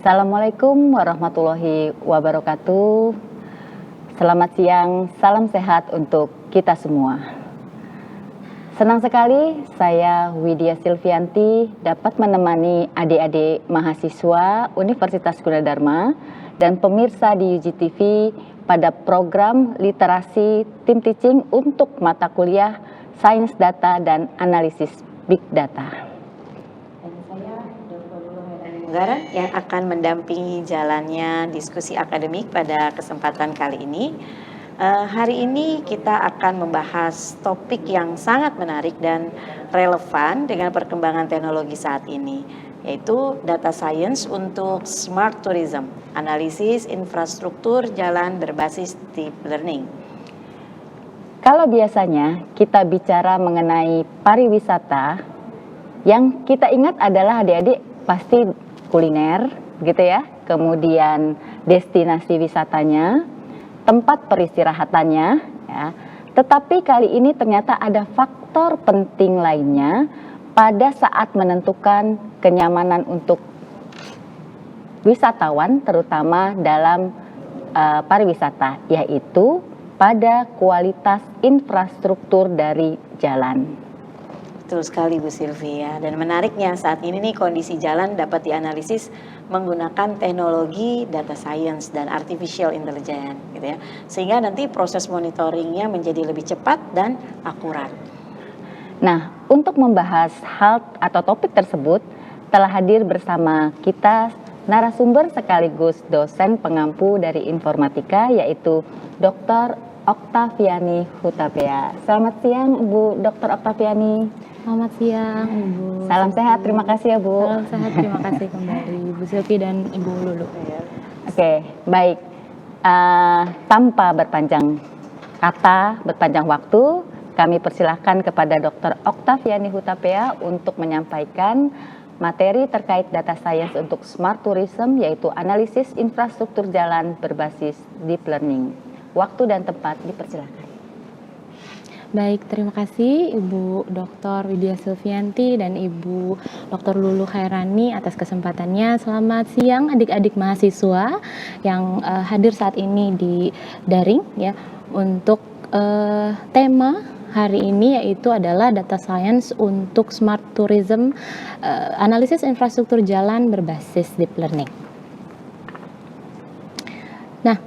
Assalamualaikum warahmatullahi wabarakatuh. Selamat siang, salam sehat untuk kita semua. Senang sekali saya Widya Silvianti dapat menemani adik-adik mahasiswa Universitas Gunadarma dan pemirsa di UGTV pada program literasi Team Teaching untuk mata kuliah Sains Data dan Analisis Big Data. Yang akan mendampingi jalannya diskusi akademik pada kesempatan kali ini. Hari ini kita akan membahas topik yang sangat menarik dan relevan dengan perkembangan teknologi saat ini, yaitu data science untuk smart tourism, analisis infrastruktur jalan berbasis deep learning. Kalau biasanya kita bicara mengenai pariwisata, yang kita ingat adalah adik-adik pasti kuliner gitu ya, kemudian destinasi wisatanya, tempat peristirahatannya ya. Tetapi kali ini ternyata ada faktor penting lainnya pada saat menentukan kenyamanan untuk wisatawan terutama dalam pariwisata, yaitu pada kualitas infrastruktur dari jalan. Betul sekali Bu Sylvia, dan menariknya saat ini nih kondisi jalan dapat dianalisis menggunakan teknologi data science dan artificial intelligence gitu ya. Sehingga nanti proses monitoringnya menjadi lebih cepat dan akurat. Nah, untuk membahas hal atau topik tersebut telah hadir bersama kita narasumber sekaligus dosen pengampu dari informatika yaitu Dr. Oktaviani Hutapea. Selamat siang Ibu Dr. Oktaviani. Selamat siang Ibu. Salam sehat, terima kasih ya Bu. Salam sehat, terima kasih kembali Ibu Silvi dan Ibu Lulu. Oke, baik. Tanpa berpanjang kata, berpanjang waktu, kami persilahkan kepada Dr. Oktaviani Hutapea untuk menyampaikan materi terkait data science untuk smart tourism, yaitu analisis infrastruktur jalan berbasis deep learning. Waktu dan tempat dipersilakan. Baik, terima kasih Ibu Dr. Widya Silvianti dan Ibu Dr. Lulu Khairani atas kesempatannya. Selamat siang adik-adik mahasiswa yang hadir saat ini di daring ya untuk tema hari ini yaitu adalah data science untuk smart tourism, analisis infrastruktur jalan berbasis deep learning. Nah,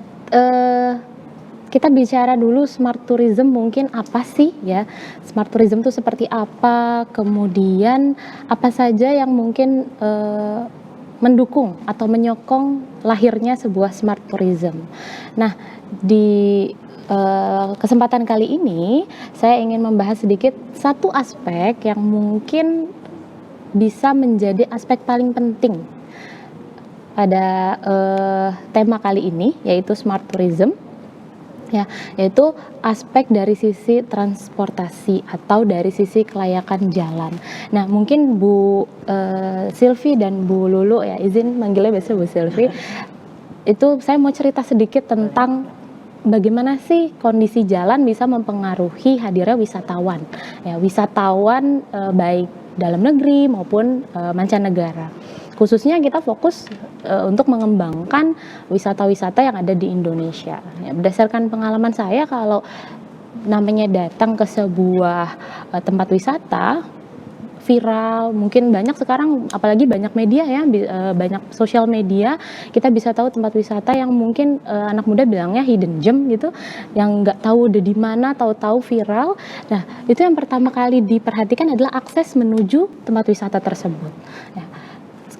kita bicara dulu smart tourism mungkin apa sih ya, smart tourism itu seperti apa, kemudian apa saja yang mungkin mendukung atau menyokong lahirnya sebuah smart tourism. Nah, di kesempatan kali ini saya ingin membahas sedikit satu aspek yang mungkin bisa menjadi aspek paling penting pada tema kali ini yaitu smart tourism. Ya, yaitu aspek dari sisi transportasi atau dari sisi kelayakan jalan. Nah, mungkin Bu Silvi dan Bu Lulu ya, izin manggilnya biasa Bu Silvi. Itu saya mau cerita sedikit tentang bagaimana sih kondisi jalan bisa mempengaruhi hadirnya wisatawan. Ya, wisatawan baik dalam negeri maupun mancanegara. Khususnya kita fokus untuk mengembangkan wisata-wisata yang ada di Indonesia. Ya, berdasarkan pengalaman saya, kalau namanya datang ke sebuah tempat wisata viral, mungkin banyak sekarang, apalagi banyak media ya, banyak sosial media, kita bisa tahu tempat wisata yang mungkin anak muda bilangnya hidden gem gitu, yang nggak tahu udah di mana, tahu-tahu viral. Nah, itu yang pertama kali diperhatikan adalah akses menuju tempat wisata tersebut. Ya.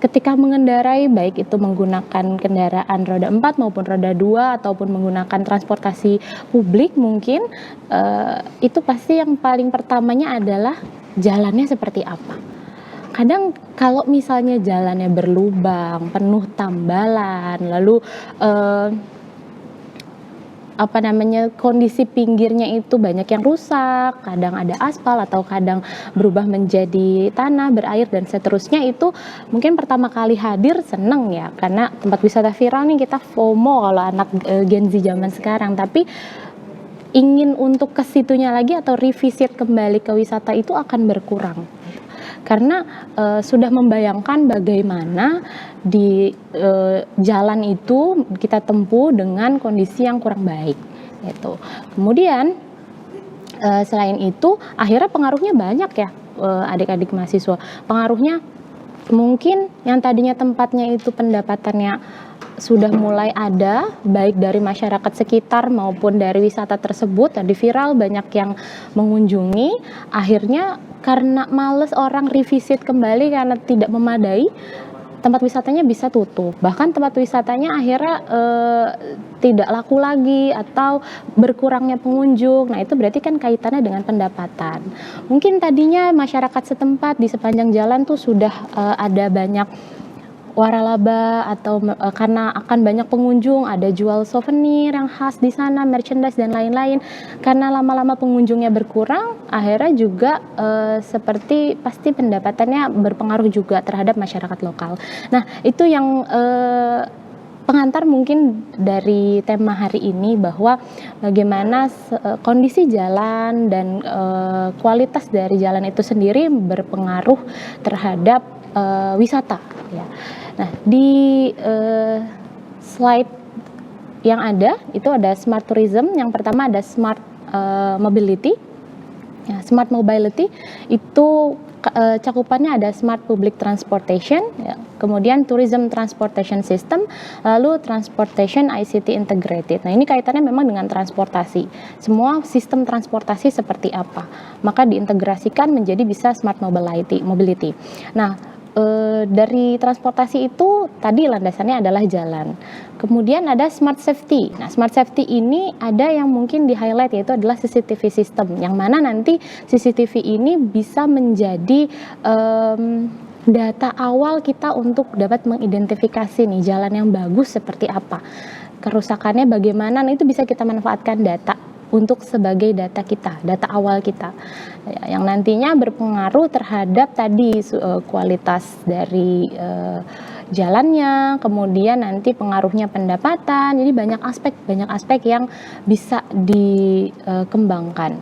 Ketika mengendarai, baik itu menggunakan kendaraan roda 4 maupun roda 2 ataupun menggunakan transportasi publik mungkin, itu pasti yang paling pertamanya adalah jalannya seperti apa. Kadang kalau misalnya jalannya berlubang, penuh tambalan, lalu kondisi pinggirnya itu banyak yang rusak, kadang ada aspal atau kadang berubah menjadi tanah, berair dan seterusnya, itu mungkin pertama kali hadir seneng ya, karena tempat wisata viral nih kita FOMO kalau anak Gen Z zaman sekarang, tapi ingin untuk ke situnya lagi atau revisit kembali ke wisata itu akan berkurang. karena sudah membayangkan bagaimana di jalan itu kita tempuh dengan kondisi yang kurang baik gitu. Kemudian selain itu akhirnya pengaruhnya banyak ya, adik-adik mahasiswa. Pengaruhnya mungkin yang tadinya tempatnya itu pendapatannya sudah mulai ada, baik dari masyarakat sekitar maupun dari wisata tersebut, tadi viral banyak yang mengunjungi, akhirnya karena males orang revisit kembali karena tidak memadai, tempat wisatanya bisa tutup. Bahkan tempat wisatanya akhirnya tidak laku lagi atau berkurangnya pengunjung. Nah, itu berarti kan kaitannya dengan pendapatan. Mungkin tadinya masyarakat setempat di sepanjang jalan tuh sudah ada banyak waralaba atau karena akan banyak pengunjung, ada jual souvenir yang khas di sana, merchandise dan lain-lain. Karena lama-lama pengunjungnya berkurang, akhirnya juga seperti pasti pendapatannya berpengaruh juga terhadap masyarakat lokal. Nah, itu yang pengantar mungkin dari tema hari ini, bahwa bagaimana kondisi jalan dan kualitas dari jalan itu sendiri berpengaruh terhadap wisata ya. Nah, di slide yang ada itu ada smart tourism. Yang pertama ada smart mobility. Ya, smart mobility itu cakupannya ada smart public transportation, ya, kemudian tourism transportation system, lalu transportation ICT integrated. Nah, ini kaitannya memang dengan transportasi. Semua sistem transportasi seperti apa, maka diintegrasikan menjadi bisa smart mobility. Nah, dari transportasi itu tadi landasannya adalah jalan. Kemudian ada smart safety. Nah, smart safety ini ada yang mungkin di highlight, yaitu adalah CCTV system, yang mana nanti CCTV ini bisa menjadi data awal kita untuk dapat mengidentifikasi nih jalan yang bagus seperti apa, kerusakannya bagaimana. Nah, itu bisa kita manfaatkan data untuk sebagai data kita, data awal kita, ya, yang nantinya berpengaruh terhadap tadi kualitas dari jalannya, kemudian nanti pengaruhnya pendapatan. Jadi banyak aspek yang bisa dikembangkan.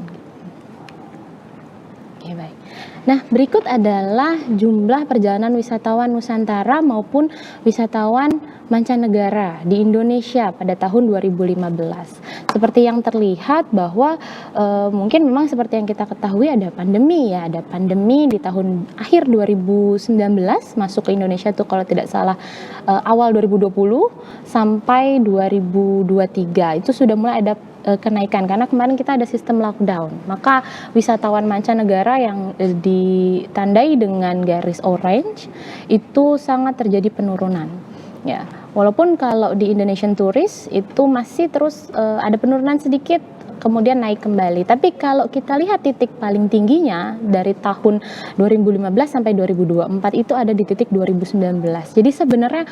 Oke, baik. Nah, berikut adalah jumlah perjalanan wisatawan Nusantara maupun wisatawan mancanegara di Indonesia pada tahun 2015. Seperti yang terlihat bahwa mungkin memang seperti yang kita ketahui ada pandemi ya, ada pandemi di tahun akhir 2019 masuk ke Indonesia tuh kalau tidak salah awal 2020 sampai 2023 itu sudah mulai ada kenaikan karena kemarin kita ada sistem lockdown. Maka wisatawan mancanegara yang ditandai dengan garis orange itu sangat terjadi penurunan. Ya, walaupun kalau di Indonesian Tourist itu masih terus ada penurunan sedikit, kemudian naik kembali. Tapi kalau kita lihat titik paling tingginya dari tahun 2015 sampai 2024 itu ada di titik 2019. Jadi sebenarnya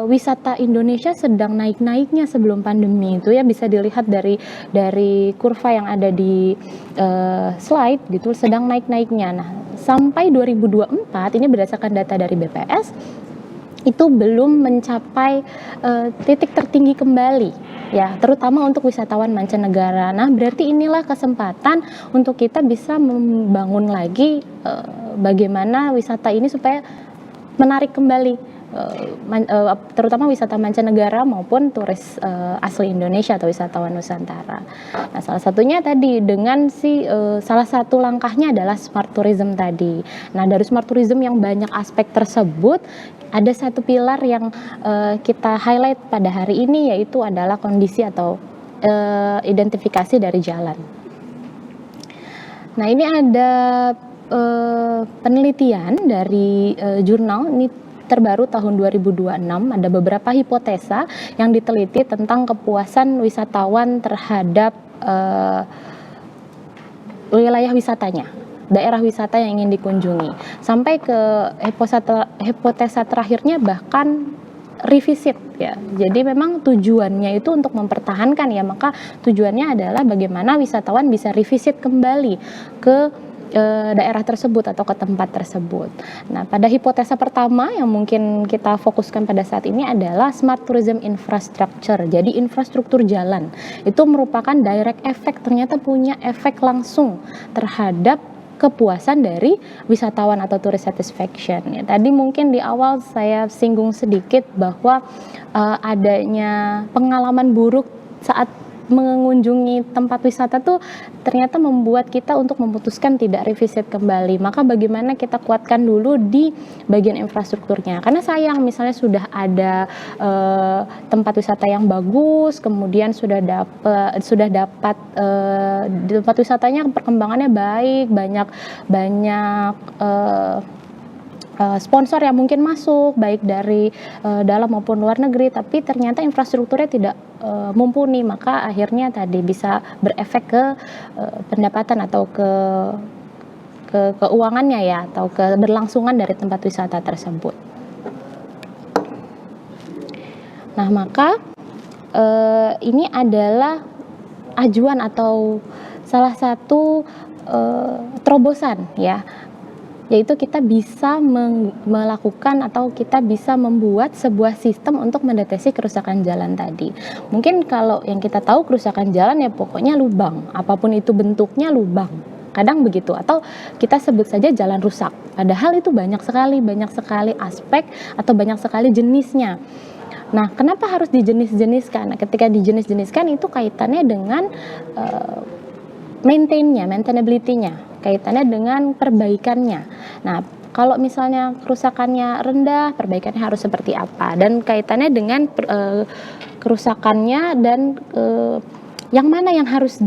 wisata Indonesia sedang naik-naiknya sebelum pandemi itu ya, bisa dilihat dari kurva yang ada di slide gitu, sedang naik-naiknya. Nah, sampai 2024 ini berdasarkan data dari BPS itu belum mencapai titik tertinggi kembali ya, terutama untuk wisatawan mancanegara. Nah, berarti inilah kesempatan untuk kita bisa membangun lagi bagaimana wisata ini supaya menarik kembali terutama wisata mancanegara maupun turis asli Indonesia atau wisatawan Nusantara. Nah, salah satunya tadi dengan salah satu langkahnya adalah smart tourism tadi. Nah, dari smart tourism yang banyak aspek tersebut, ada satu pilar yang kita highlight pada hari ini, yaitu adalah kondisi atau identifikasi dari jalan. Nah, ini ada penelitian dari jurnal ini terbaru tahun 2026, ada beberapa hipotesa yang diteliti tentang kepuasan wisatawan terhadap wilayah wisatanya, daerah wisata yang ingin dikunjungi. Sampai ke hipotesa terakhirnya bahkan revisit ya. Jadi memang tujuannya itu untuk mempertahankan ya, maka tujuannya adalah bagaimana wisatawan bisa revisit kembali ke daerah tersebut atau ke tempat tersebut. Nah, pada hipotesa pertama yang mungkin kita fokuskan pada saat ini adalah smart tourism infrastructure. Jadi infrastruktur jalan itu merupakan direct effect, ternyata punya efek langsung terhadap kepuasan dari wisatawan atau tourist satisfaction. Ya, tadi mungkin di awal saya singgung sedikit bahwa adanya pengalaman buruk saat mengunjungi tempat wisata tuh ternyata membuat kita untuk memutuskan tidak revisit kembali. Maka bagaimana kita kuatkan dulu di bagian infrastrukturnya. Karena sayang misalnya sudah ada tempat wisata yang bagus, kemudian sudah dapat tempat wisatanya perkembangannya baik, banyak sponsor yang mungkin masuk baik dari dalam maupun luar negeri, tapi ternyata infrastrukturnya tidak mumpuni, maka akhirnya tadi bisa berefek ke pendapatan atau ke keuangannya ya, atau keberlangsungan dari tempat wisata tersebut. Nah, maka ini adalah ajuan atau salah satu terobosan ya, yaitu kita bisa melakukan atau kita bisa membuat sebuah sistem untuk mendeteksi kerusakan jalan tadi. Mungkin kalau yang kita tahu kerusakan jalan ya pokoknya lubang, apapun itu bentuknya lubang. Kadang begitu, atau kita sebut saja jalan rusak. Padahal itu banyak sekali aspek atau banyak sekali jenisnya. Nah, kenapa harus dijenis-jeniskan? Nah, ketika dijenis-jeniskan itu kaitannya dengan maintainability-nya, kaitannya dengan perbaikannya. Nah, kalau misalnya kerusakannya rendah, perbaikannya harus seperti apa? Dan kaitannya dengan kerusakannya dan yang mana yang harus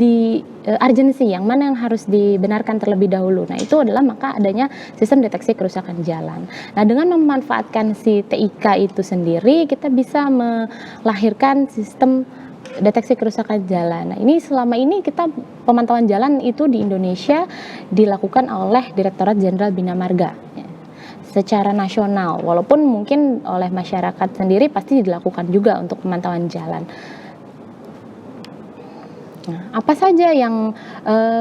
urgency, yang mana yang harus dibenarkan terlebih dahulu. Nah, itu adalah maka adanya sistem deteksi kerusakan jalan. Nah, dengan memanfaatkan si TIK itu sendiri, kita bisa melahirkan sistem deteksi kerusakan jalan. Nah, ini selama ini kita pemantauan jalan itu di Indonesia dilakukan oleh Direktorat Jenderal Bina Marga ya, secara nasional. Walaupun mungkin oleh masyarakat sendiri pasti dilakukan juga untuk pemantauan jalan. Nah, apa saja yang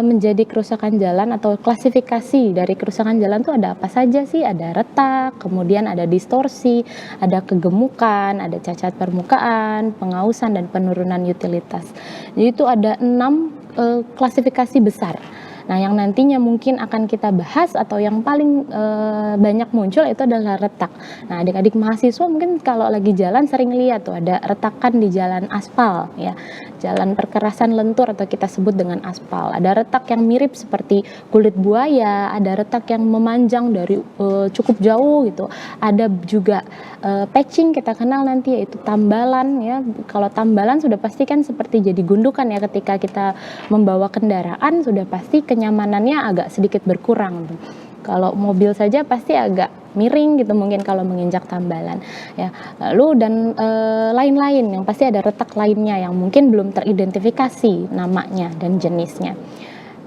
menjadi kerusakan jalan atau klasifikasi dari kerusakan jalan itu ada apa saja sih? Ada retak, kemudian ada distorsi, ada kegemukan, ada cacat permukaan, pengausan dan penurunan utilitas. Jadi itu ada 6 klasifikasi besar. Nah, yang nantinya mungkin akan kita bahas atau yang paling banyak muncul itu adalah retak. Nah, adik-adik mahasiswa mungkin kalau lagi jalan sering lihat tuh ada retakan di jalan aspal ya. Jalan perkerasan lentur atau kita sebut dengan aspal. Ada retak yang mirip seperti kulit buaya, ada retak yang memanjang dari cukup jauh gitu. Ada juga patching kita kenal nanti yaitu tambalan ya. Kalau tambalan sudah pasti kan seperti jadi gundukan ya, ketika kita membawa kendaraan sudah pasti kenyamanannya agak sedikit berkurang. Kalau mobil saja pasti agak miring gitu mungkin kalau menginjak tambalan ya. Lalu dan lain-lain yang pasti ada retak lainnya yang mungkin belum teridentifikasi namanya dan jenisnya.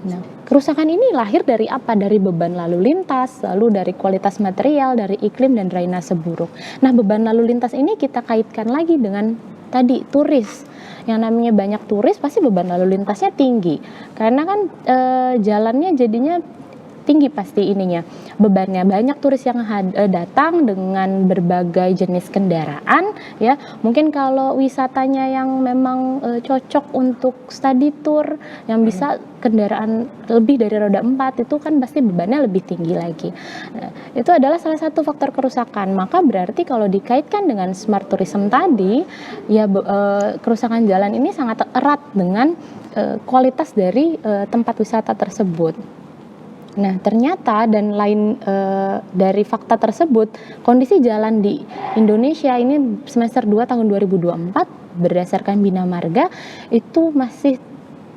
Nah, kerusakan ini lahir dari apa? Dari beban lalu lintas, lalu dari kualitas material, dari iklim dan drainase buruk. Nah, beban lalu lintas ini kita kaitkan lagi dengan tadi turis. Yang namanya banyak turis pasti beban lalu lintasnya tinggi. Karena kan jalannya jadinya tinggi pasti ininya bebannya, banyak turis yang datang dengan berbagai jenis kendaraan ya. Mungkin kalau wisatanya yang memang cocok untuk study tour yang bisa kendaraan lebih dari roda 4 itu kan pasti bebannya lebih tinggi lagi. Nah, itu adalah salah satu faktor kerusakan. Maka berarti kalau dikaitkan dengan smart tourism tadi ya, kerusakan jalan ini sangat erat dengan kualitas dari tempat wisata tersebut. Nah, ternyata dan lain dari fakta tersebut, kondisi jalan di Indonesia ini semester 2 tahun 2024 berdasarkan Bina Marga itu masih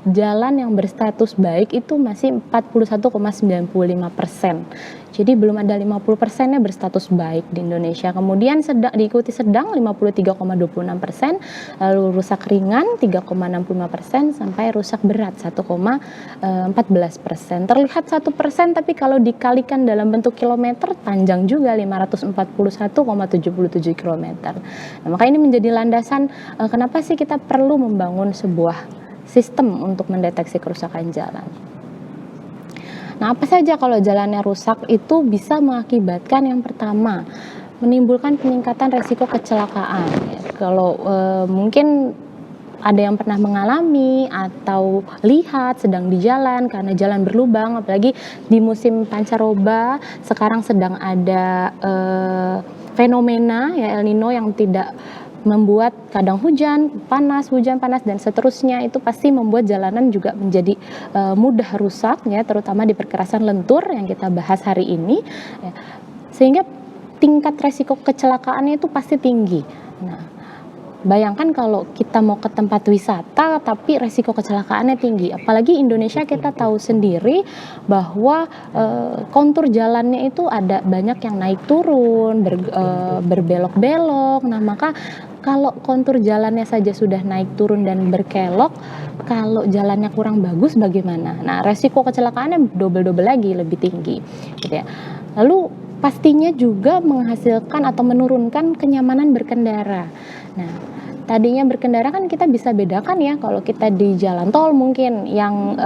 jalan yang berstatus baik itu masih 41,95%. Jadi belum ada 50%-nya berstatus baik di Indonesia. Kemudian diikuti sedang 53,26%, lalu rusak ringan 3,65% sampai rusak berat 1,14%. Terlihat 1% tapi kalau dikalikan dalam bentuk kilometer panjang juga 541,77 km. Nah, maka ini menjadi landasan kenapa sih kita perlu membangun sebuah sistem untuk mendeteksi kerusakan jalan. Nah, apa saja kalau jalannya rusak itu bisa mengakibatkan yang pertama, menimbulkan peningkatan resiko kecelakaan. Ya, kalau mungkin ada yang pernah mengalami atau lihat sedang di jalan karena jalan berlubang, apalagi di musim pancaroba sekarang sedang ada fenomena ya El Nino yang tidak membuat kadang hujan panas dan seterusnya, itu pasti membuat jalanan juga menjadi mudah rusak ya, terutama di perkerasan lentur yang kita bahas hari ini ya. Sehingga tingkat resiko kecelakaannya itu pasti tinggi. Nah, bayangkan kalau kita mau ke tempat wisata tapi resiko kecelakaannya tinggi. Apalagi Indonesia kita tahu sendiri bahwa kontur jalannya itu ada banyak yang naik turun, berbelok-belok. Nah, maka kalau kontur jalannya saja sudah naik turun dan berkelok, kalau jalannya kurang bagus bagaimana? Nah, resiko kecelakaannya double-double lagi, lebih tinggi gitu ya. Lalu pastinya juga menghasilkan atau menurunkan kenyamanan berkendara. Nah, tadinya berkendara kan kita bisa bedakan ya, kalau kita di jalan tol mungkin yang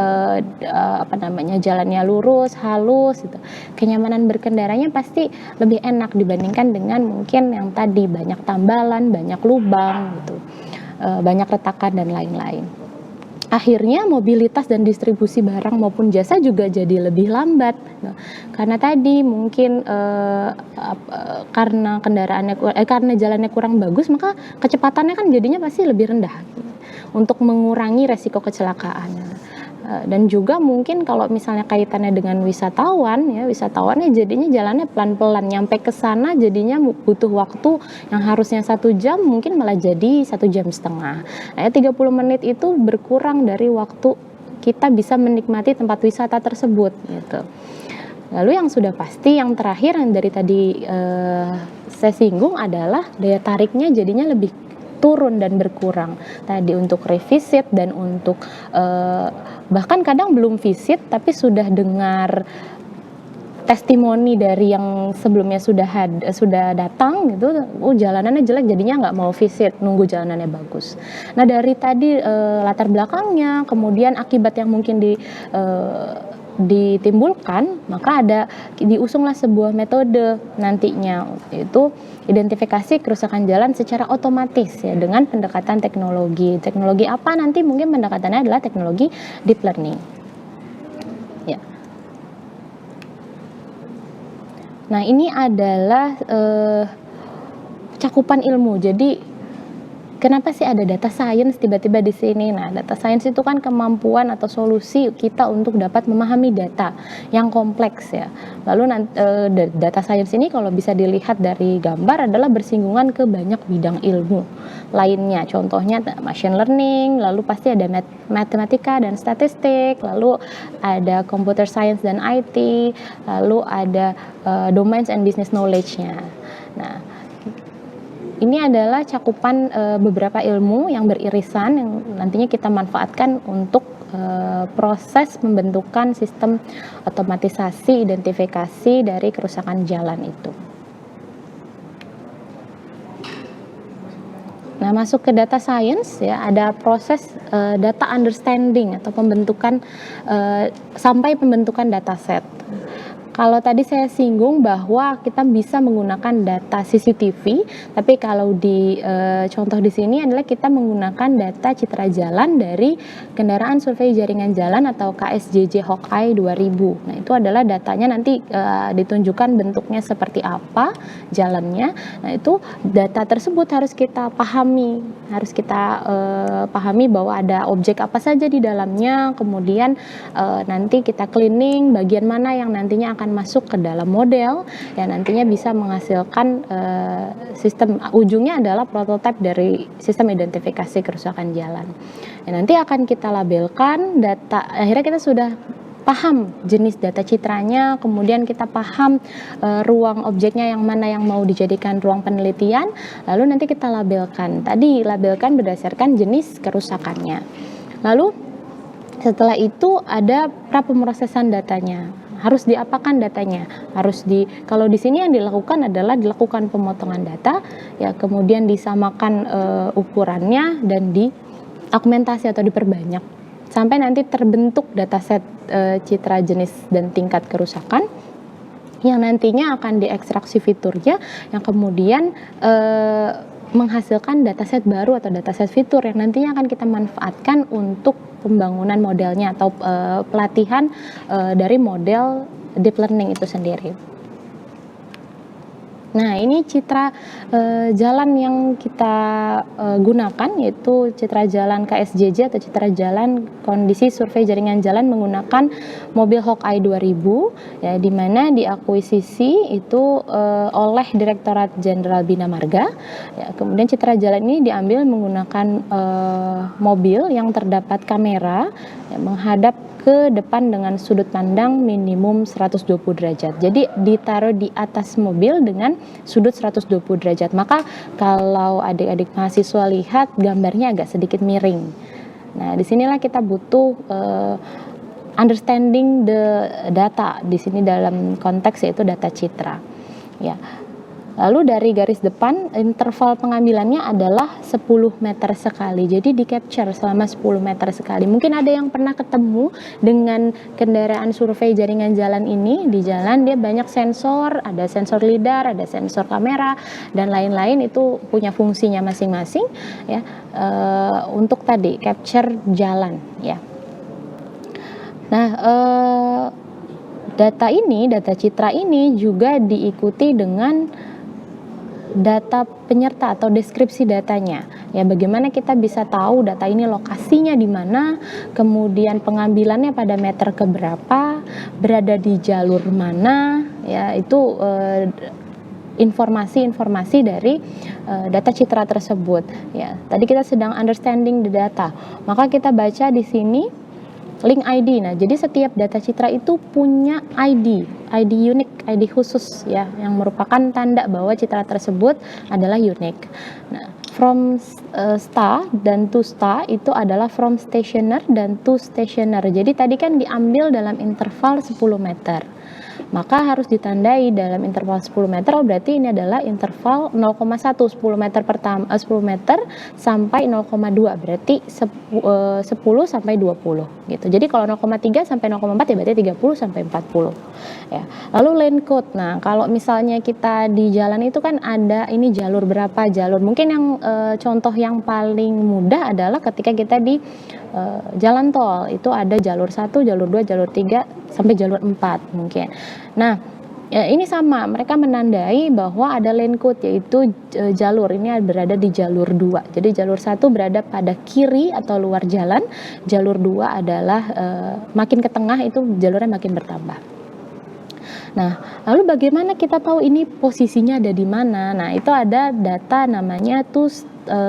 jalannya lurus, halus gitu. Kenyamanan berkendaranya pasti lebih enak dibandingkan dengan mungkin yang tadi banyak tambalan, banyak lubang gitu. Banyak retakan dan lain-lain. Akhirnya mobilitas dan distribusi barang maupun jasa juga jadi lebih lambat. Nah, karena tadi mungkin karena karena jalannya kurang bagus, maka kecepatannya kan jadinya pasti lebih rendah untuk mengurangi resiko kecelakaan. Dan juga mungkin kalau misalnya kaitannya dengan wisatawan ya, wisatawannya jadinya jalannya pelan-pelan, nyampe ke sana jadinya butuh waktu yang harusnya 1 jam mungkin malah jadi 1,5 jam. Nah, 30 menit itu berkurang dari waktu kita bisa menikmati tempat wisata tersebut gitu. Lalu yang sudah pasti yang terakhir yang dari tadi saya singgung adalah daya tariknya jadinya lebih turun dan berkurang tadi untuk revisit dan untuk bahkan kadang belum visit tapi sudah dengar testimoni dari yang sebelumnya sudah datang gitu, jalanannya jelek jadinya nggak mau visit, nunggu jalanannya bagus. Nah, dari tadi latar belakangnya, kemudian akibat yang mungkin ditimbulkan, maka diusunglah sebuah metode nantinya, yaitu identifikasi kerusakan jalan secara otomatis ya, dengan pendekatan teknologi. Teknologi apa nanti? Mungkin pendekatannya adalah teknologi deep learning. Ya. Nah, ini adalah cakupan ilmu. Jadi kenapa sih ada data science tiba-tiba di sini? Nah, data science itu kan kemampuan atau solusi kita untuk dapat memahami data yang kompleks ya. Lalu data science ini kalau bisa dilihat dari gambar adalah bersinggungan ke banyak bidang ilmu lainnya. Contohnya machine learning, lalu pasti ada matematika dan statistik, lalu ada computer science dan IT, lalu ada domains and business knowledge-nya. Nah, ini adalah cakupan beberapa ilmu yang beririsan yang nantinya kita manfaatkan untuk proses pembentukan sistem otomatisasi identifikasi dari kerusakan jalan itu. Nah, masuk ke data science ya, ada proses data understanding atau pembentukan sampai pembentukan dataset. Kalau tadi saya singgung bahwa kita bisa menggunakan data CCTV, tapi kalau di contoh di sini adalah kita menggunakan data citra jalan dari kendaraan survei jaringan jalan atau KSJJ Hawkeye 2000. Nah, itu adalah datanya nanti ditunjukkan bentuknya seperti apa jalannya. Nah, itu data tersebut harus kita pahami, bahwa ada objek apa saja di dalamnya, kemudian nanti kita cleaning bagian mana yang nantinya akan masuk ke dalam model yang nantinya bisa menghasilkan sistem ujungnya adalah prototipe dari sistem identifikasi kerusakan jalan. Ya, nanti akan kita labelkan data, akhirnya kita sudah paham jenis data citranya, kemudian kita paham ruang objeknya yang mana yang mau dijadikan ruang penelitian, lalu nanti kita labelkan. Tadi labelkan berdasarkan jenis kerusakannya. Lalu setelah itu ada prapemrosesan datanya. Harus diapakan datanya? Kalau di sini yang dilakukan adalah dilakukan pemotongan data, ya kemudian disamakan ukurannya dan diaugmentasi atau diperbanyak sampai nanti terbentuk dataset citra jenis dan tingkat kerusakan yang nantinya akan diekstraksi fiturnya yang kemudian menghasilkan dataset baru atau dataset fitur yang nantinya akan kita manfaatkan untuk pembangunan modelnya atau pelatihan dari model deep learning itu sendiri. Nah, ini citra jalan yang kita gunakan, yaitu citra jalan KSJJ atau citra jalan kondisi survei jaringan jalan menggunakan mobil Hawkeye 2000, ya, di mana diakuisisi itu oleh Direktorat Jenderal Bina Marga. Ya, kemudian citra jalan ini diambil menggunakan mobil yang terdapat kamera ya, menghadap ke depan dengan sudut pandang minimum 120 derajat. Jadi ditaruh di atas mobil dengan sudut 120 derajat. Maka kalau adik-adik mahasiswa lihat gambarnya agak sedikit miring. Nah, disinilah kita butuh understanding the data di sini dalam konteks yaitu data citra. Ya. Lalu dari garis depan interval pengambilannya adalah 10 meter sekali. Jadi di capture selama 10 meter sekali. Mungkin ada yang pernah ketemu dengan kendaraan survei jaringan jalan ini. Di jalan dia banyak sensor, ada sensor lidar, ada sensor kamera dan lain-lain, itu punya fungsinya masing-masing ya, untuk tadi capture jalan ya. Nah, data citra ini juga diikuti dengan data penyerta atau deskripsi datanya. Ya, bagaimana kita bisa tahu data ini lokasinya di mana, kemudian pengambilannya pada meter keberapa, berada di jalur mana, ya itu informasi-informasi dari data citra tersebut. Ya, tadi kita sedang understanding the data. Maka kita baca di sini link ID. Nah, jadi setiap data citra itu punya ID unik, ID khusus ya, yang merupakan tanda bahwa citra tersebut adalah unik. Nah, from star dan to star itu adalah from stationer dan to stationer. Jadi tadi kan diambil dalam interval 10 meter. Maka harus ditandai dalam interval 10 meter, oh berarti ini adalah interval 0,1, 10 meter pertama 10 meter sampai 0,2, berarti 10 sampai 20 gitu. Jadi kalau 0,3 sampai 0,4 ya berarti 30 sampai 40 ya. Lalu lane code. Nah, kalau misalnya kita di jalan itu kan ada ini jalur berapa jalur. Mungkin yang contoh yang paling mudah adalah ketika kita di jalan tol, itu ada jalur 1, jalur 2, jalur 3 sampai jalur 4 mungkin. Nah, ya ini sama, mereka menandai bahwa ada lane code, yaitu jalur ini berada di jalur 2. Jadi jalur 1 berada pada kiri atau luar jalan, jalur 2 adalah makin ke tengah, itu jalurnya makin bertambah. Nah, lalu bagaimana kita tahu ini posisinya ada di mana? Nah, itu ada data namanya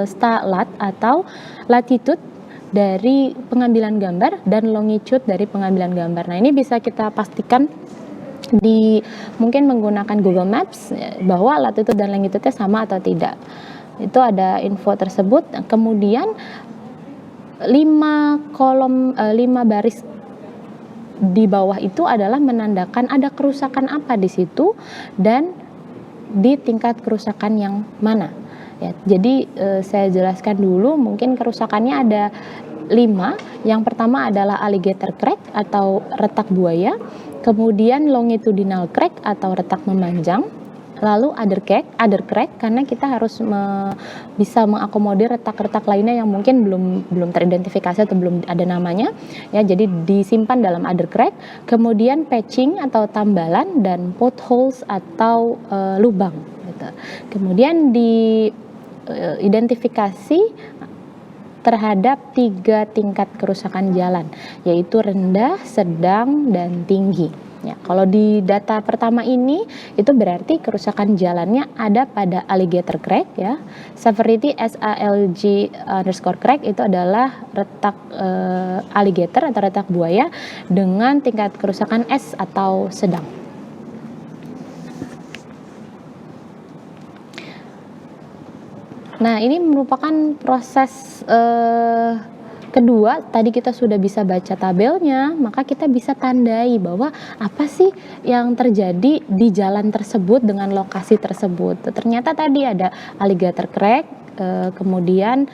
star lat atau latitude dari pengambilan gambar dan longitude dari pengambilan gambar. Nah, ini bisa kita pastikan mungkin menggunakan Google Maps bahwa latitude dan longitude-nya sama atau tidak. Itu ada info tersebut. Kemudian 5 baris di bawah itu adalah menandakan ada kerusakan apa di situ dan di tingkat kerusakan yang mana. Ya, jadi saya jelaskan dulu, mungkin kerusakannya ada 5. Yang pertama adalah alligator crack atau retak buaya, kemudian longitudinal crack atau retak memanjang, lalu other crack karena kita harus bisa mengakomodir retak-retak lainnya yang mungkin belum teridentifikasi atau belum ada namanya ya, jadi disimpan dalam other crack. Kemudian patching atau tambalan dan potholes atau lubang gitu. Kemudian identifikasi terhadap 3 tingkat kerusakan jalan, yaitu rendah, sedang, dan tinggi. Ya, kalau di data pertama ini itu berarti kerusakan jalannya ada pada alligator crack ya. Severity SALG_crack itu adalah retak alligator atau retak buaya dengan tingkat kerusakan S atau sedang. Nah, ini merupakan proses kedua. Tadi kita sudah bisa baca tabelnya, maka kita bisa tandai bahwa apa sih yang terjadi di jalan tersebut dengan lokasi tersebut. Ternyata tadi ada alligator crack, kemudian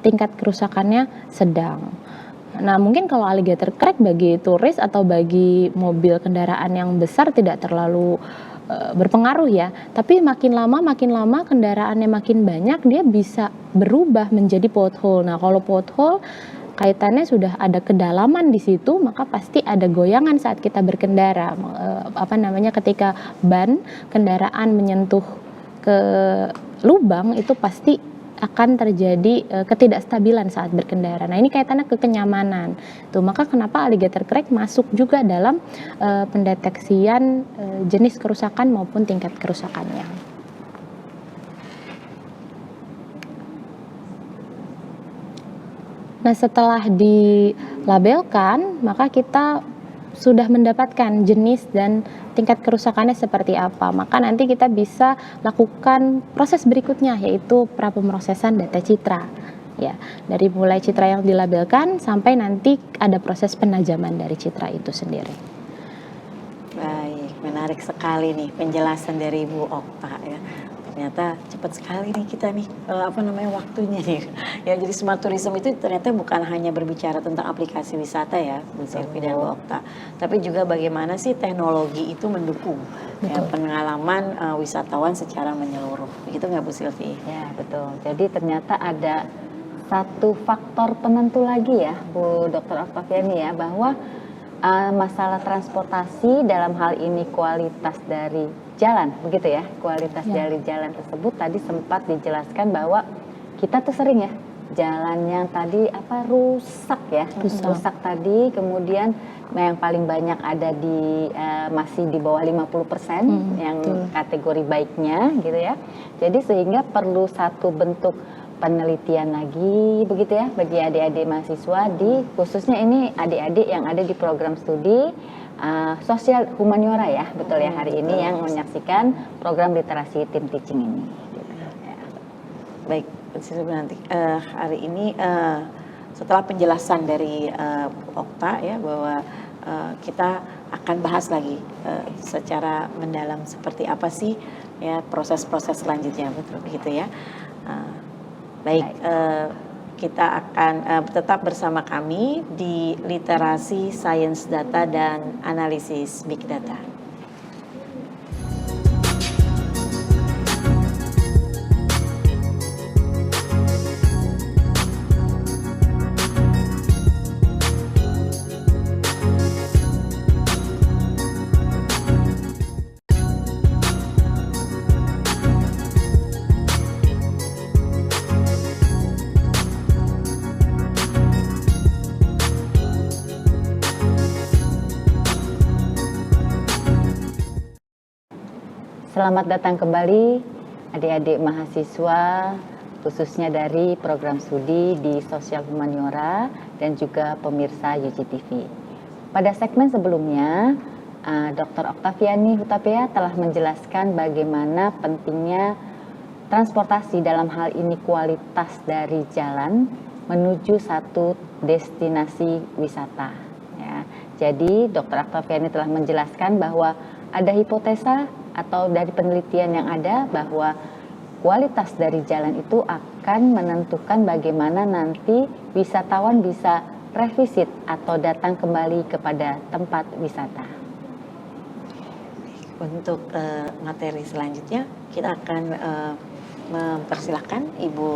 tingkat kerusakannya sedang. Nah, mungkin kalau alligator crack bagi turis atau bagi mobil kendaraan yang besar tidak terlalu berpengaruh ya. Tapi makin lama kendaraannya makin banyak, dia bisa berubah menjadi pothole. Nah, kalau pothole kaitannya sudah ada kedalaman di situ, maka pasti ada goyangan saat kita berkendara. Ketika ban kendaraan menyentuh ke lubang, itu pasti akan terjadi ketidakstabilan saat berkendara. Nah, ini kaitannya ke kenyamanan. Tuh, maka kenapa alligator crack masuk juga dalam pendeteksian jenis kerusakan maupun tingkat kerusakannya. Nah, setelah dilabelkan, maka kita sudah mendapatkan jenis dan tingkat kerusakannya seperti apa. Maka nanti kita bisa lakukan proses berikutnya, yaitu prapemrosesan data citra. Ya, dari mulai citra yang dilabelkan sampai nanti ada proses penajaman dari citra itu sendiri. Baik, menarik sekali nih penjelasan dari Ibu Okta ya. Ternyata cepat sekali nih kita nih waktunya nih. Ya, jadi smart tourism itu ternyata bukan hanya berbicara tentang aplikasi wisata ya, Bu Silvi dan Bu Okta, tapi juga bagaimana sih teknologi itu mendukung ya, pengalaman wisatawan secara menyeluruh. Begitu nggak Bu Silvi? Ya, betul. Jadi ternyata ada satu faktor penentu lagi ya, Bu Dr. Oktaviani ya, bahwa masalah transportasi dalam hal ini kualitas dari jalan, begitu ya, kualitas dari jalan tersebut tadi sempat dijelaskan bahwa kita tuh sering ya jalan yang tadi rusak ya, rusak tadi, kemudian yang paling banyak ada di masih di bawah 50% yang kategori baiknya gitu ya. Jadi sehingga perlu satu bentuk penelitian lagi begitu ya bagi adik-adik mahasiswa di khususnya ini adik-adik yang ada di program studi sosial humaniora ya, betul ya, hari ini yang menyaksikan program literasi team teaching ini. Gitu, ya. Baik, nanti hari ini setelah penjelasan dari Okta ya bahwa kita akan bahas lagi secara mendalam seperti apa sih ya proses-proses selanjutnya, betul begitu ya. Baik, kita akan tetap bersama kami di Literasi Sains Data dan Analisis Big Data. Selamat datang kembali adik-adik mahasiswa khususnya dari program studi di Sosial Humaniora dan juga pemirsa UGTV. Pada segmen sebelumnya, Dr. Oktaviani Hutapea telah menjelaskan bagaimana pentingnya transportasi dalam hal ini kualitas dari jalan menuju satu destinasi wisata. Ya. Jadi Dr. Oktaviani telah menjelaskan bahwa ada hipotesa atau dari penelitian yang ada bahwa kualitas dari jalan itu akan menentukan bagaimana nanti wisatawan bisa revisit atau datang kembali kepada tempat wisata. Untuk materi selanjutnya kita akan mempersilahkan Ibu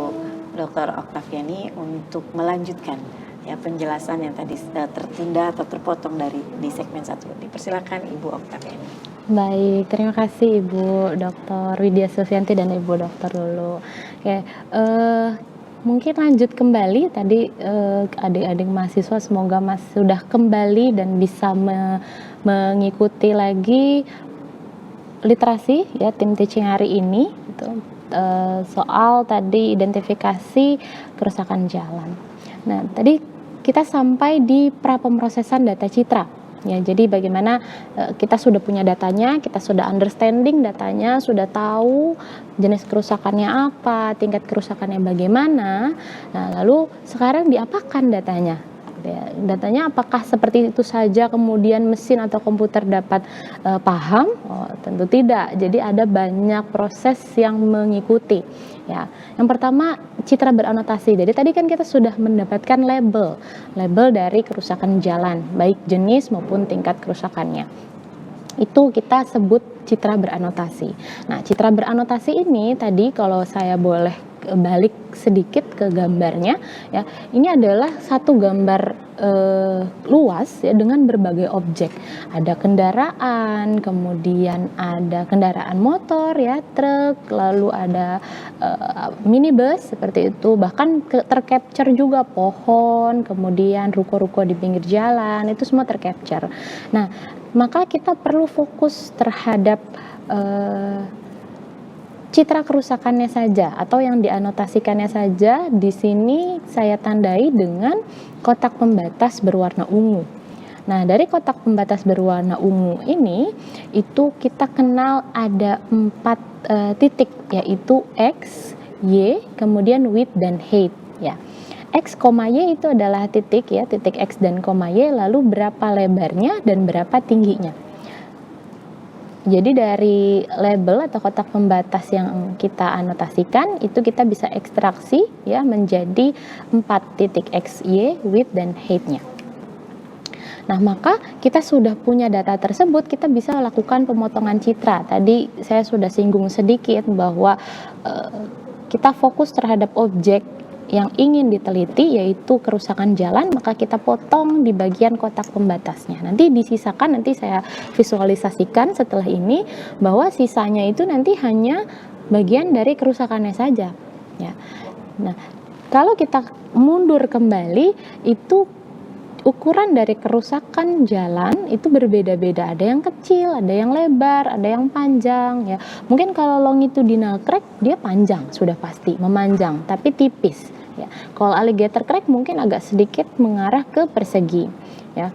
Dr. Oktaviani untuk melanjutkan ya penjelasan yang tadi tertunda atau terpotong di segmen 1. Dipersilakan Ibu Oktaviani. Baik, terima kasih Ibu Dr. Widya Sufianti dan Ibu Dr. Lulu. Oke, mungkin lanjut kembali tadi adik-adik mahasiswa semoga sudah kembali dan bisa mengikuti lagi literasi ya tim teaching hari ini gitu. Soal tadi identifikasi kerusakan jalan. Nah, tadi kita sampai di prapemrosesan data citra. Ya, jadi bagaimana kita sudah punya datanya, kita sudah understanding datanya, sudah tahu jenis kerusakannya apa, tingkat kerusakannya bagaimana. Nah, lalu sekarang diapakan datanya? Ya, datanya apakah seperti itu saja kemudian mesin atau komputer dapat paham? Oh, tentu tidak. Jadi ada banyak proses yang mengikuti. Ya, yang pertama citra beranotasi. Jadi tadi kan kita sudah mendapatkan label dari kerusakan jalan, baik jenis maupun tingkat kerusakannya. Itu kita sebut citra beranotasi. Nah, citra beranotasi ini tadi kalau saya boleh balik sedikit ke gambarnya ya, ini adalah satu gambar luas ya dengan berbagai objek. Ada kendaraan, kemudian ada kendaraan motor ya, truk, lalu ada minibus seperti itu. Bahkan tercapture juga pohon, kemudian ruko-ruko di pinggir jalan, itu semua tercapture. Nah, maka kita perlu fokus terhadap citra kerusakannya saja atau yang dianotasikannya saja. Di sini saya tandai dengan kotak pembatas berwarna ungu. Nah, dari kotak pembatas berwarna ungu ini itu kita kenal ada 4 titik, yaitu X, Y, kemudian width dan height ya. X, Y itu adalah titik ya, titik X dan Y, lalu berapa lebarnya dan berapa tingginya. Jadi dari label atau kotak pembatas yang kita anotasikan itu kita bisa ekstraksi ya menjadi 4 titik X, Y, width dan height-nya. Nah, maka kita sudah punya data tersebut, kita bisa lakukan pemotongan citra. Tadi saya sudah singgung sedikit bahwa kita fokus terhadap objek yang ingin diteliti, yaitu kerusakan jalan, maka kita potong di bagian kotak pembatasnya. Nanti disisakan, nanti saya visualisasikan setelah ini bahwa sisanya itu nanti hanya bagian dari kerusakannya saja ya. Nah, kalau kita mundur kembali, itu ukuran dari kerusakan jalan itu berbeda-beda. Ada yang kecil, ada yang lebar, ada yang panjang ya. Mungkin kalau longitudinal crack dia panjang sudah pasti, memanjang, tapi tipis ya. Kalau alligator crack mungkin agak sedikit mengarah ke persegi ya.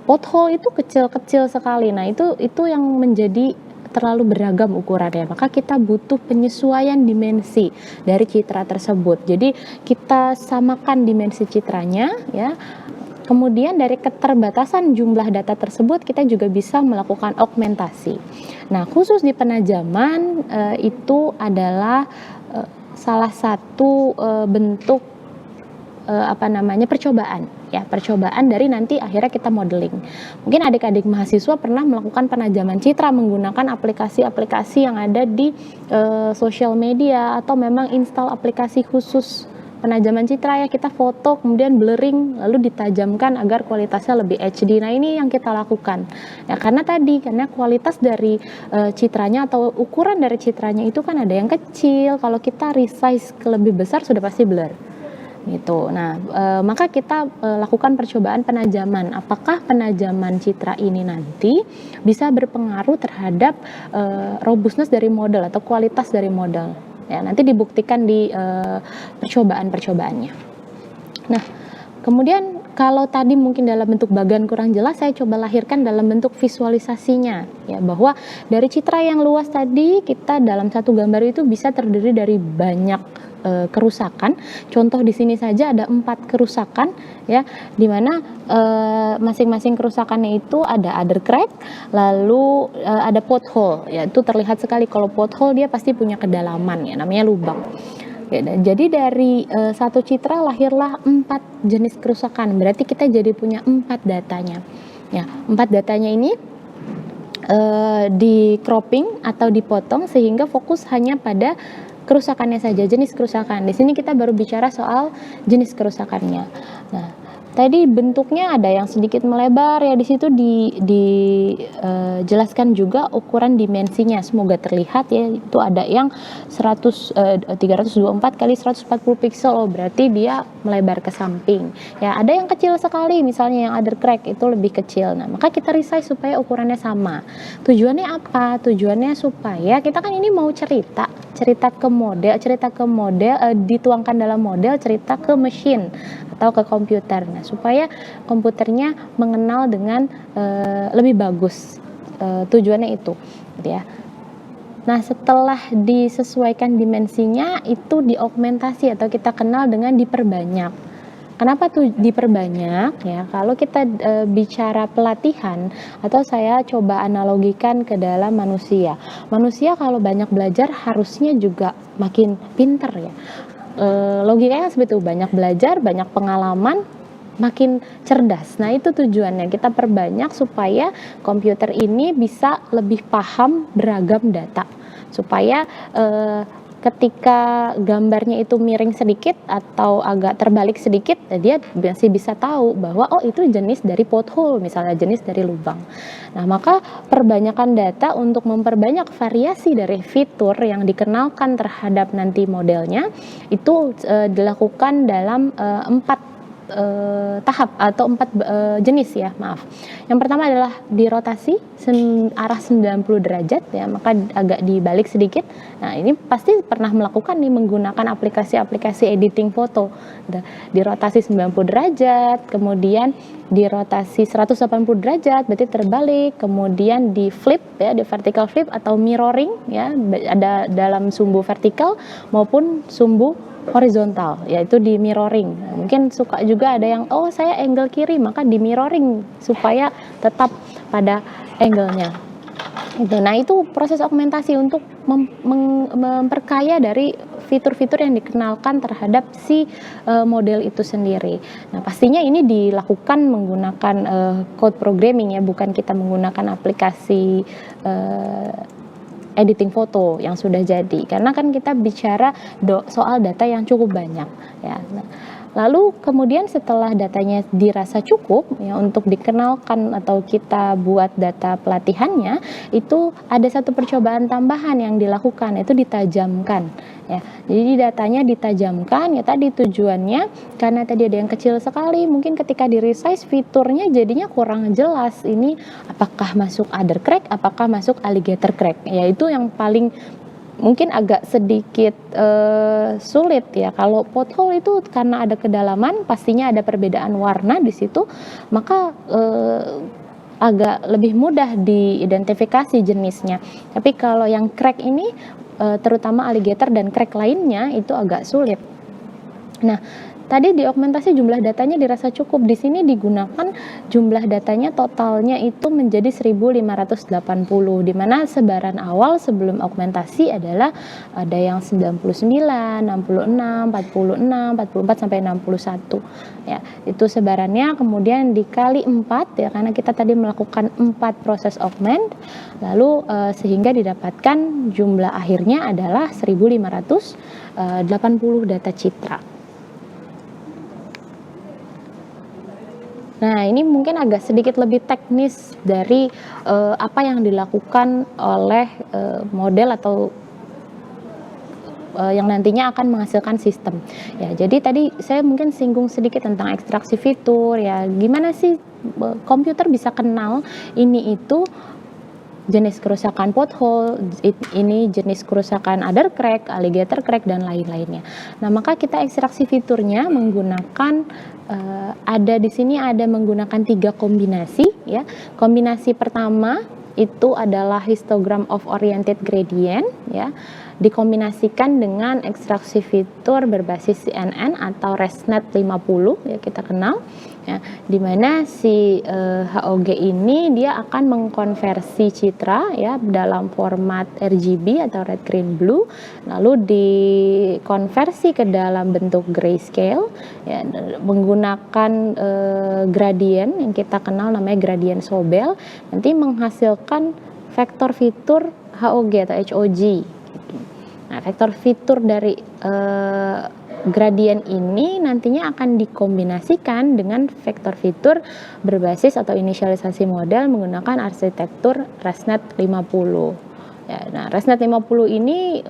Pothole itu kecil-kecil sekali. Nah, itu yang menjadi terlalu beragam ukurannya, maka kita butuh penyesuaian dimensi dari citra tersebut. Jadi kita samakan dimensi citranya ya. Kemudian dari keterbatasan jumlah data tersebut kita juga bisa melakukan augmentasi. Nah, khusus di penajaman itu adalah salah satu bentuk percobaan ya, percobaan dari nanti akhirnya kita modeling. Mungkin adik-adik mahasiswa pernah melakukan penajaman citra menggunakan aplikasi-aplikasi yang ada di sosial media, atau memang install aplikasi khusus penajaman citra ya, kita foto kemudian blurring lalu ditajamkan agar kualitasnya lebih HD. Nah, ini yang kita lakukan ya, karena kualitas dari citranya atau ukuran dari citranya itu kan ada yang kecil, kalau kita resize ke lebih besar sudah pasti blur gitu. Nah, maka kita lakukan percobaan penajaman. Apakah penajaman citra ini nanti bisa berpengaruh terhadap robustness dari model atau kualitas dari model? Ya, nanti dibuktikan di percobaan-percobaannya. Nah, kemudian kalau tadi mungkin dalam bentuk bagan kurang jelas, saya coba lahirkan dalam bentuk visualisasinya ya, bahwa dari citra yang luas tadi kita dalam satu gambar itu bisa terdiri dari banyak kerusakan. Contoh di sini saja ada 4 kerusakan ya, di mana masing-masing kerusakannya itu ada other crack, lalu ada pothole ya, itu terlihat sekali kalau pothole dia pasti punya kedalaman ya, namanya lubang. Ya, jadi dari satu citra lahirlah 4 jenis kerusakan, berarti kita jadi punya 4 datanya ya. 4 datanya ini di cropping atau dipotong sehingga fokus hanya pada kerusakannya saja, jenis kerusakan. Di sini kita baru bicara soal jenis kerusakannya. Nah, tadi bentuknya ada yang sedikit melebar ya, di situ dijelaskan juga ukuran dimensinya, semoga terlihat ya. Itu ada yang 324 kali 140 pixel, oh berarti dia melebar ke samping. Ya, ada yang kecil sekali, misalnya yang other crack itu lebih kecil. Nah, maka kita resize supaya ukurannya sama. Tujuannya apa? Tujuannya supaya kita kan ini mau cerita ke model, dituangkan dalam model, cerita ke mesin atau ke komputer. Nah, supaya komputernya mengenal dengan lebih bagus. Tujuannya itu gitu ya. Nah, setelah disesuaikan dimensinya, itu diaugmentasi atau kita kenal dengan diperbanyak. Kenapa tuh diperbanyak ya? Kalau kita bicara pelatihan, atau saya coba analogikan ke dalam manusia. Manusia kalau banyak belajar harusnya juga makin pinter ya. Logikanya seperti itu, banyak belajar, banyak pengalaman, makin cerdas. Nah, itu tujuannya, kita perbanyak supaya komputer ini bisa lebih paham beragam data, supaya ketika gambarnya itu miring sedikit atau agak terbalik sedikit, dia masih bisa tahu bahwa oh itu jenis dari pothole, misalnya jenis dari lubang. Nah, maka perbanyakan data untuk memperbanyak variasi dari fitur yang dikenalkan terhadap nanti modelnya itu dilakukan dalam 4 tahap atau 4 jenis ya, maaf. Yang pertama adalah dirotasi arah 90 derajat ya, maka agak dibalik sedikit. Nah, ini pasti pernah melakukan nih menggunakan aplikasi-aplikasi editing foto. Dirotasi 90 derajat, kemudian dirotasi 180 derajat, berarti terbalik, kemudian di flip ya, di vertical flip atau mirroring ya, ada dalam sumbu vertikal maupun sumbu horizontal, yaitu di mirroring. Mungkin suka juga ada yang oh saya angle kiri, maka di mirroring supaya tetap pada angle-nya. Nah, itu proses augmentasi untuk memperkaya dari fitur-fitur yang dikenalkan terhadap si model itu sendiri. Nah, pastinya ini dilakukan menggunakan code programming ya, bukan kita menggunakan aplikasi editing foto yang sudah jadi, karena kan kita bicara soal data yang cukup banyak ya. Nah, lalu kemudian setelah datanya dirasa cukup ya untuk dikenalkan atau kita buat data pelatihannya, itu ada satu percobaan tambahan yang dilakukan, itu ditajamkan ya. Jadi datanya ditajamkan ya, tadi tujuannya karena tadi ada yang kecil sekali, mungkin ketika di resize fiturnya jadinya kurang jelas, ini apakah masuk other crack, apakah masuk alligator crack ya, itu yang paling mungkin agak sedikit sulit ya. Kalau pothole itu karena ada kedalaman, pastinya ada perbedaan warna di situ, maka agak lebih mudah diidentifikasi jenisnya. Tapi kalau yang crack ini terutama alligator dan crack lainnya itu agak sulit. Nah, tadi di augmentasi jumlah datanya dirasa cukup. Di sini digunakan jumlah datanya totalnya itu menjadi 1580, di mana sebaran awal sebelum augmentasi adalah ada yang 99, 66, 46, 44 sampai 61. Ya, itu sebarannya, kemudian dikali 4 ya, karena kita tadi melakukan 4 proses augment, lalu sehingga didapatkan jumlah akhirnya adalah 1580 data citra. Nah, ini mungkin agak sedikit lebih teknis dari apa yang dilakukan oleh model atau yang nantinya akan menghasilkan sistem. Ya, jadi tadi saya mungkin singgung sedikit tentang ekstraksi fitur ya. Gimana sih komputer bisa kenal ini itu jenis kerusakan pothole, ini jenis kerusakan other crack, alligator crack dan lain-lainnya. Nah, maka kita ekstraksi fiturnya menggunakan ada di sini ada menggunakan 3 kombinasi ya. Kombinasi pertama itu adalah histogram of oriented gradient ya, dikombinasikan dengan ekstraksi fitur berbasis CNN atau ResNet 50 ya, kita kenal ya, di mana si HOG ini dia akan mengkonversi citra ya dalam format RGB atau red green blue, lalu dikonversi ke dalam bentuk grayscale ya, menggunakan gradient yang kita kenal namanya gradient Sobel, nanti menghasilkan vektor fitur HOG atau HOG. Nah, vektor fitur dari gradient ini nantinya akan dikombinasikan dengan vektor fitur berbasis atau inisialisasi model menggunakan arsitektur ResNet 50. Ya, nah, ResNet 50 ini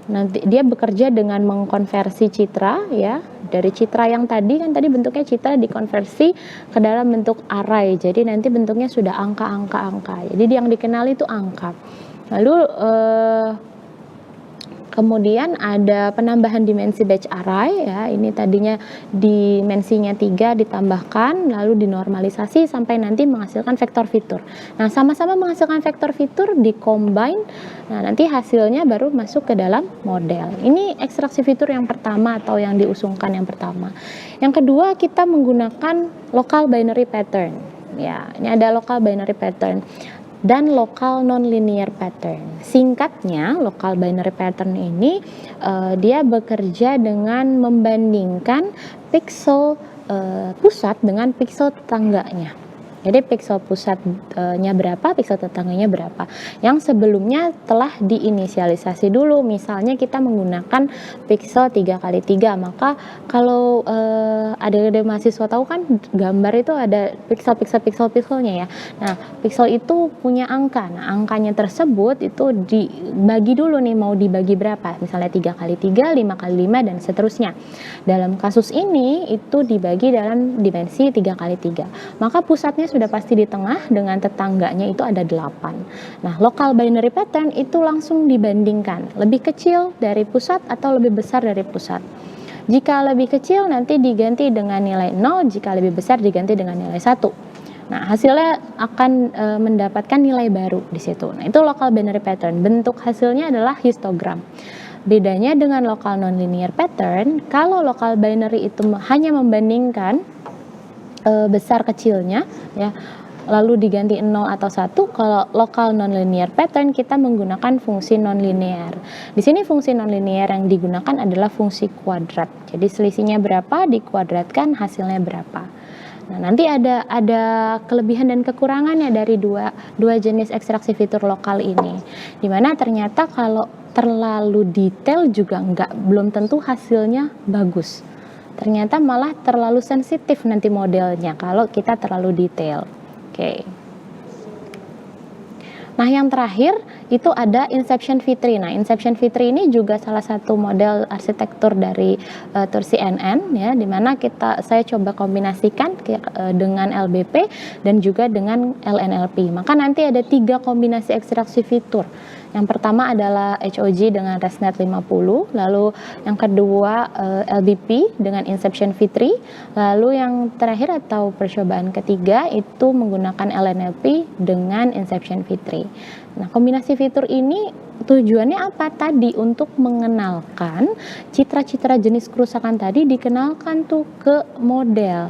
nanti dia bekerja dengan mengkonversi citra ya, dari citra yang tadi kan tadi bentuknya citra dikonversi ke dalam bentuk array. Jadi nanti bentuknya sudah angka-angka. Jadi yang dikenali itu angka. Lalu kemudian ada penambahan dimensi batch array ya, ini tadinya dimensinya 3 ditambahkan lalu dinormalisasi sampai nanti menghasilkan vektor fitur. Nah, sama-sama menghasilkan vektor fitur dicombine, nah nanti hasilnya baru masuk ke dalam model. Ini ekstraksi fitur yang pertama atau yang diusungkan yang pertama. Yang kedua, kita menggunakan local binary pattern. Ya, ini ada local binary pattern dan local nonlinear pattern. Singkatnya, local binary pattern ini dia bekerja dengan membandingkan pixel pusat dengan pixel tetangganya. Jadi pixel pusatnya berapa, pixel tetangganya berapa. Yang sebelumnya telah diinisialisasi dulu. Misalnya kita menggunakan pixel 3x3, maka kalau ada mahasiswa tahu kan gambar itu ada pixelnya ya. Nah, pixel itu punya angka. Nah, angkanya tersebut itu dibagi dulu nih, mau dibagi berapa. Misalnya 3x3, 5x5 dan seterusnya. Dalam kasus ini itu dibagi dalam dimensi 3x3. Maka pusatnya sudah pasti di tengah, dengan tetangganya itu ada 8. Nah, local binary pattern itu langsung dibandingkan, lebih kecil dari pusat atau lebih besar dari pusat. Jika lebih kecil nanti diganti dengan nilai 0, jika lebih besar diganti dengan nilai 1. Nah, hasilnya akan mendapatkan nilai baru di situ. Nah, itu local binary pattern. Bentuk hasilnya adalah histogram. Bedanya dengan local nonlinear pattern, kalau local binary itu hanya membandingkan besar kecilnya ya, lalu diganti 0 atau 1. Kalau local nonlinear pattern kita menggunakan fungsi nonlinear. Di sini fungsi nonlinear yang digunakan adalah fungsi kuadrat. Jadi selisihnya berapa dikuadratkan hasilnya berapa. Nah, nanti ada kelebihan dan kekurangannya dari dua jenis ekstraksi fitur lokal ini. Dimana ternyata kalau terlalu detail juga belum tentu hasilnya bagus. Ternyata malah terlalu sensitif nanti modelnya kalau kita terlalu detail. Oke. Nah, yang terakhir itu ada Inception V3. Nah, Inception V3 ini juga salah satu model arsitektur dari tour CNN ya, di mana saya coba kombinasikan dengan LBP dan juga dengan LNLP. Maka nanti ada 3 kombinasi ekstraksi fitur. Yang pertama adalah HOG dengan ResNet 50, lalu yang kedua LBP dengan Inception V3, lalu yang terakhir atau percobaan ketiga itu menggunakan LNLP dengan Inception V3. Nah, kombinasi fitur ini tujuannya apa tadi? Untuk mengenalkan citra-citra jenis kerusakan tadi, dikenalkan tuh ke model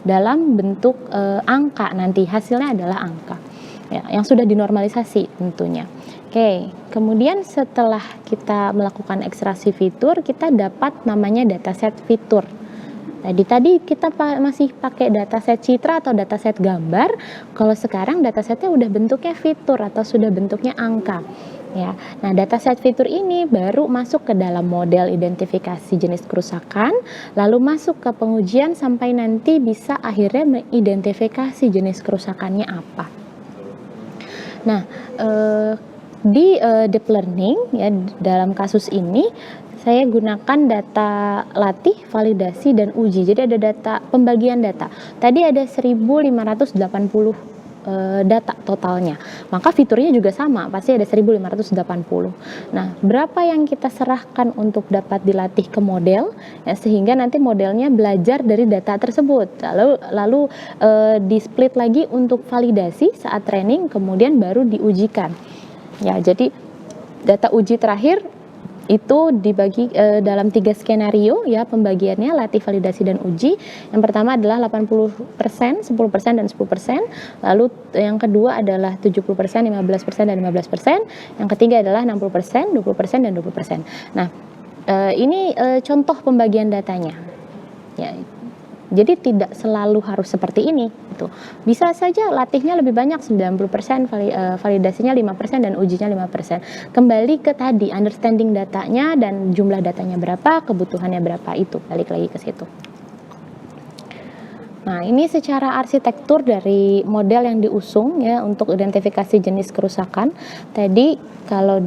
dalam bentuk angka, nanti hasilnya adalah angka ya, yang sudah dinormalisasi tentunya. Oke, kemudian setelah kita melakukan ekstraksi fitur, kita dapat namanya dataset fitur. Tadi kita masih pakai dataset citra atau dataset gambar. Kalau sekarang datasetnya udah bentuknya fitur atau sudah bentuknya angka. Ya, nah dataset fitur ini baru masuk ke dalam model identifikasi jenis kerusakan, lalu masuk ke pengujian sampai nanti bisa akhirnya mengidentifikasi jenis kerusakannya apa. Nah, di deep learning ya, dalam kasus ini saya gunakan data latih, validasi, dan uji. Jadi ada data pembagian data. Tadi ada 1580 data totalnya. Maka fiturnya juga sama, pasti ada 1580. Nah, berapa yang kita serahkan untuk dapat dilatih ke model ya, sehingga nanti modelnya belajar dari data tersebut. Lalu di split lagi untuk validasi saat training, kemudian baru diujikan. Ya, jadi data uji terakhir itu dibagi dalam 3 skenario ya pembagiannya, latih, validasi, dan uji. Yang pertama adalah 80%, 10%, dan 10%. Lalu yang kedua adalah 70%, 15%, dan 15%. Yang ketiga adalah 60%, 20%, dan 20%. Nah, ini contoh pembagian datanya. Ya, jadi tidak selalu harus seperti ini. Gitu. Bisa saja latihnya lebih banyak, 90%, validasinya 5%, dan ujinya 5%. Kembali ke tadi, understanding datanya dan jumlah datanya berapa, kebutuhannya berapa, itu balik lagi ke situ. Nah, ini secara arsitektur dari model yang diusung ya untuk identifikasi jenis kerusakan. Tadi kalau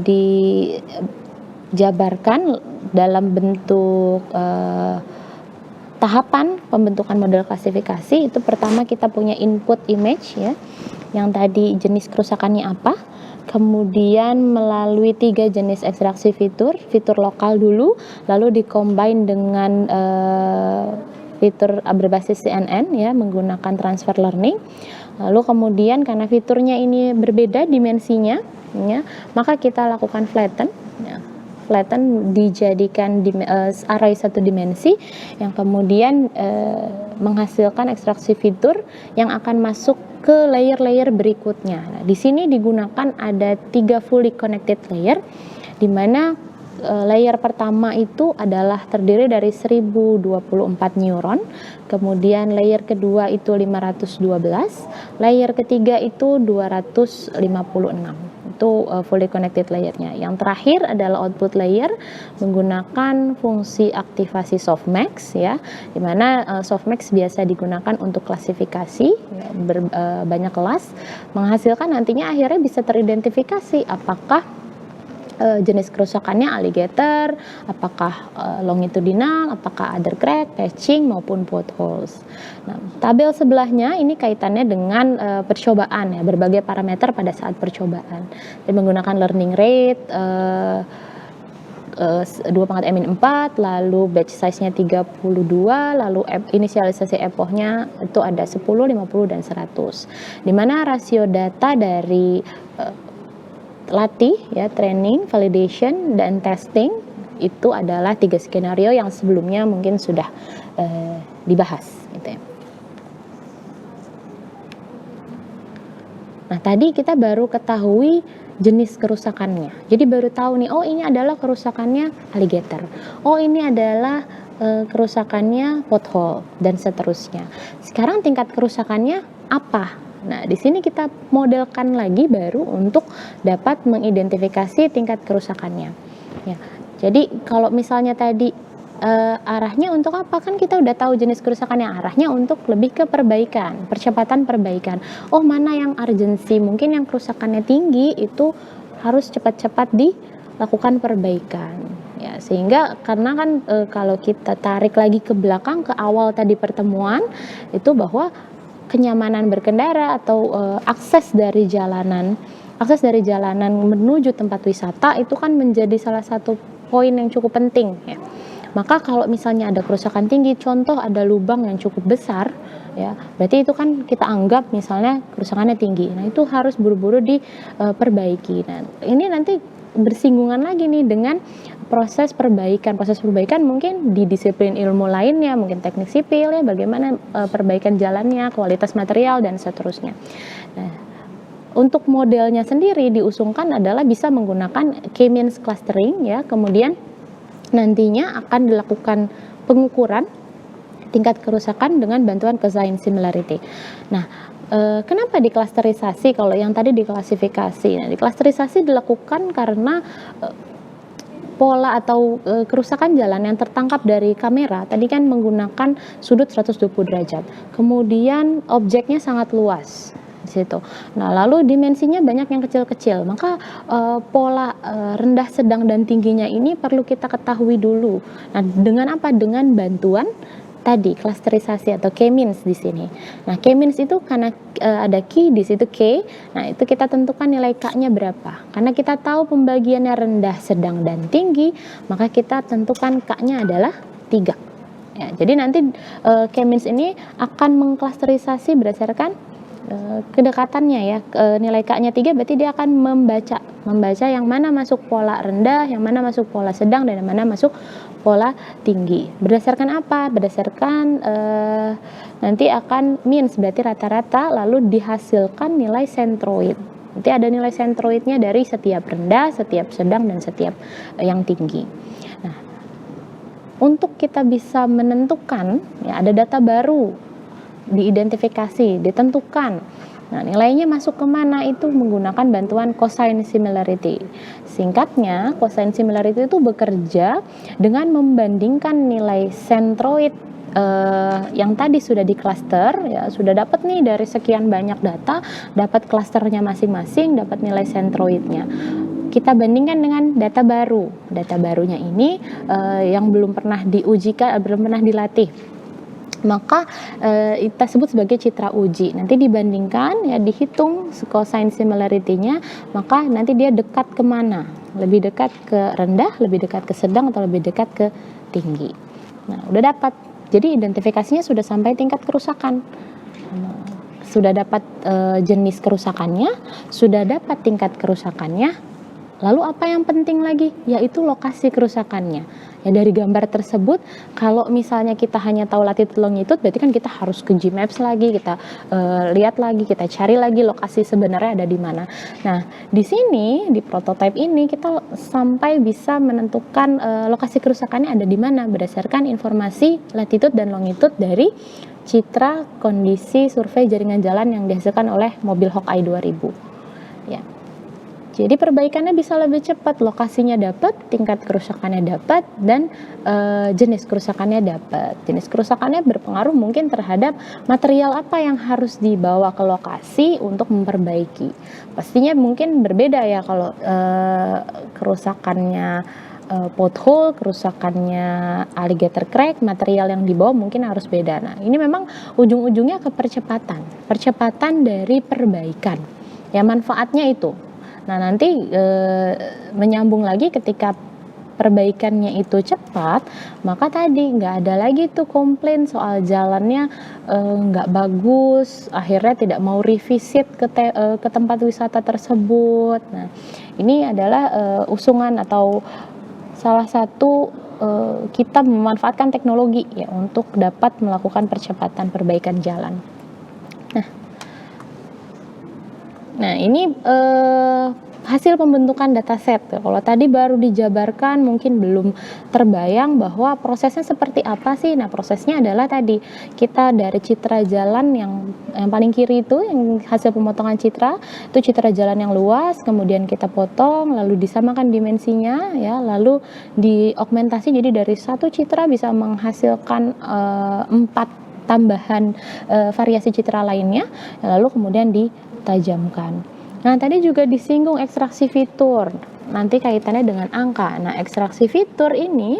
dijabarkan dalam bentuk tahapan pembentukan model klasifikasi, itu pertama kita punya input image ya, yang tadi jenis kerusakannya apa, kemudian melalui 3 jenis ekstraksi fitur lokal dulu, lalu dikombin dengan fitur berbasis CNN ya menggunakan transfer learning, lalu kemudian karena fiturnya ini berbeda dimensinya ya, maka kita lakukan flatten ya. Flatten dijadikan array 1 dimensi yang kemudian menghasilkan ekstraksi fitur yang akan masuk ke layer-layer berikutnya. Nah, di sini digunakan ada 3 fully connected layer, di mana layer pertama itu adalah terdiri dari 1024 neuron, kemudian layer kedua itu 512, layer ketiga itu 256. Itu fully connected layernya. Yang terakhir adalah output layer menggunakan fungsi aktivasi softmax ya, di mana softmax biasa digunakan untuk klasifikasi ya, banyak kelas, menghasilkan nantinya akhirnya bisa teridentifikasi apakah jenis kerusakannya alligator, apakah longitudinal, apakah other crack, patching maupun potholes. Nah, tabel sebelahnya ini kaitannya dengan percobaan ya, berbagai parameter pada saat percobaan. Dia menggunakan learning rate 2/-4, lalu batch size-nya 32, lalu inisialisasi epochnya itu ada 10, 50, dan 100. Di mana rasio data dari latih ya, training, validation, dan testing itu adalah 3 skenario yang sebelumnya mungkin sudah dibahas gitu ya. Nah, tadi kita baru ketahui jenis kerusakannya. Jadi baru tahu nih, oh ini adalah kerusakannya alligator. Oh ini adalah kerusakannya pothole dan seterusnya. Sekarang tingkat kerusakannya apa? Nah, di sini kita modelkan lagi baru untuk dapat mengidentifikasi tingkat kerusakannya. Ya, jadi kalau misalnya tadi arahnya untuk apa? Kan kita udah tahu jenis kerusakannya, arahnya untuk lebih ke perbaikan, percepatan perbaikan. Oh, mana yang urgensi? Mungkin yang kerusakannya tinggi itu harus cepat-cepat dilakukan perbaikan. Ya, sehingga karena kan kalau kita tarik lagi ke belakang ke awal tadi pertemuan itu bahwa kenyamanan berkendara atau akses dari jalanan menuju tempat wisata itu kan menjadi salah satu poin yang cukup penting ya. Maka kalau misalnya ada kerusakan tinggi, contoh ada lubang yang cukup besar ya, berarti itu kan kita anggap misalnya kerusakannya tinggi. Nah, itu harus buru-buru diperbaiki. Nah, ini nanti bersinggungan lagi nih dengan proses perbaikan mungkin di disiplin ilmu lainnya, mungkin teknik sipil ya, bagaimana perbaikan jalannya, kualitas material, dan seterusnya. Nah, untuk modelnya sendiri diusungkan adalah bisa menggunakan K-means clustering ya, kemudian nantinya akan dilakukan pengukuran tingkat kerusakan dengan bantuan cosine similarity. Nah, kenapa diklasterisasi kalau yang tadi diklasifikasi? Nah, diklasterisasi dilakukan karena pola atau kerusakan jalan yang tertangkap dari kamera tadi kan menggunakan sudut 120 derajat. Kemudian objeknya sangat luas di situ. Nah, lalu dimensinya banyak yang kecil-kecil. Maka pola rendah, sedang, dan tingginya ini perlu kita ketahui dulu. Nah, dengan apa? Dengan bantuan tadi klasterisasi atau K-means di sini. Nah, K-means itu karena ada key di situ K. Nah, itu kita tentukan nilai K-nya berapa. Karena kita tahu pembagiannya rendah, sedang, dan tinggi, maka kita tentukan K-nya adalah 3. Ya, jadi nanti K-means ini akan mengklasterisasi berdasarkan kedekatannya ya, nilai K-nya 3 berarti dia akan membaca yang mana masuk pola rendah, yang mana masuk pola sedang, dan yang mana masuk pola tinggi. Berdasarkan apa? Berdasarkan nanti akan means berarti rata-rata, lalu dihasilkan nilai centroid. Nanti ada nilai centroidnya dari setiap rendah, setiap sedang, dan setiap yang tinggi. Nah, untuk kita bisa menentukan ya, ada data baru diidentifikasi, ditentukan. Nah, nilainya masuk kemana itu menggunakan bantuan cosine similarity. Singkatnya, cosine similarity itu bekerja dengan membandingkan nilai centroid yang tadi sudah diklaster, ya sudah dapat nih dari sekian banyak data, dapat klasternya masing-masing, dapat nilai centroidnya. Kita bandingkan dengan data baru. Data barunya ini yang belum pernah diujikan, belum pernah dilatih. Maka kita sebut sebagai citra uji. Nanti dibandingkan ya, dihitung cosine similarity-nya, maka nanti dia dekat kemana? Lebih dekat ke rendah, lebih dekat ke sedang, atau lebih dekat ke tinggi. Nah, udah dapat. Jadi identifikasinya sudah sampai tingkat kerusakan. Sudah dapat jenis kerusakannya, sudah dapat tingkat kerusakannya. Lalu apa yang penting lagi? Yaitu lokasi kerusakannya. Ya dari gambar tersebut, kalau misalnya kita hanya tahu latitude longitude, berarti kan kita harus ke Gmaps lagi, kita lihat lagi, kita cari lagi lokasi sebenarnya ada di mana. Nah, di sini di prototipe ini kita sampai bisa menentukan lokasi kerusakannya ada di mana berdasarkan informasi latitude dan longitude dari citra kondisi survei jaringan jalan yang dihasilkan oleh mobil Hawkeye 2000. Ya. Jadi perbaikannya bisa lebih cepat, lokasinya dapat, tingkat kerusakannya dapat, dan jenis kerusakannya dapat. Jenis kerusakannya berpengaruh mungkin terhadap material apa yang harus dibawa ke lokasi untuk memperbaiki. Pastinya mungkin berbeda ya kalau kerusakannya pothole, kerusakannya alligator crack, material yang dibawa mungkin harus beda. Nah, ini memang ujung-ujungnya ke percepatan dari perbaikan. Ya, manfaatnya itu. Nah, nanti menyambung lagi ketika perbaikannya itu cepat, maka tadi nggak ada lagi tuh komplain soal jalannya nggak bagus, akhirnya tidak mau revisit ke tempat wisata tersebut. Nah, ini adalah usungan atau salah satu kita memanfaatkan teknologi ya untuk dapat melakukan percepatan perbaikan jalan. Nah ini hasil pembentukan dataset. Kalau tadi baru dijabarkan mungkin belum terbayang bahwa prosesnya seperti apa sih. Nah prosesnya adalah tadi kita dari citra jalan yang paling kiri itu yang hasil pemotongan citra, itu citra jalan yang luas, kemudian kita potong lalu disamakan dimensinya ya, lalu diaugmentasi jadi dari satu citra bisa menghasilkan 4 tambahan variasi citra lainnya, lalu kemudian ditajamkan. Nah, tadi juga disinggung ekstraksi fitur, nanti kaitannya dengan angka. Nah, ekstraksi fitur ini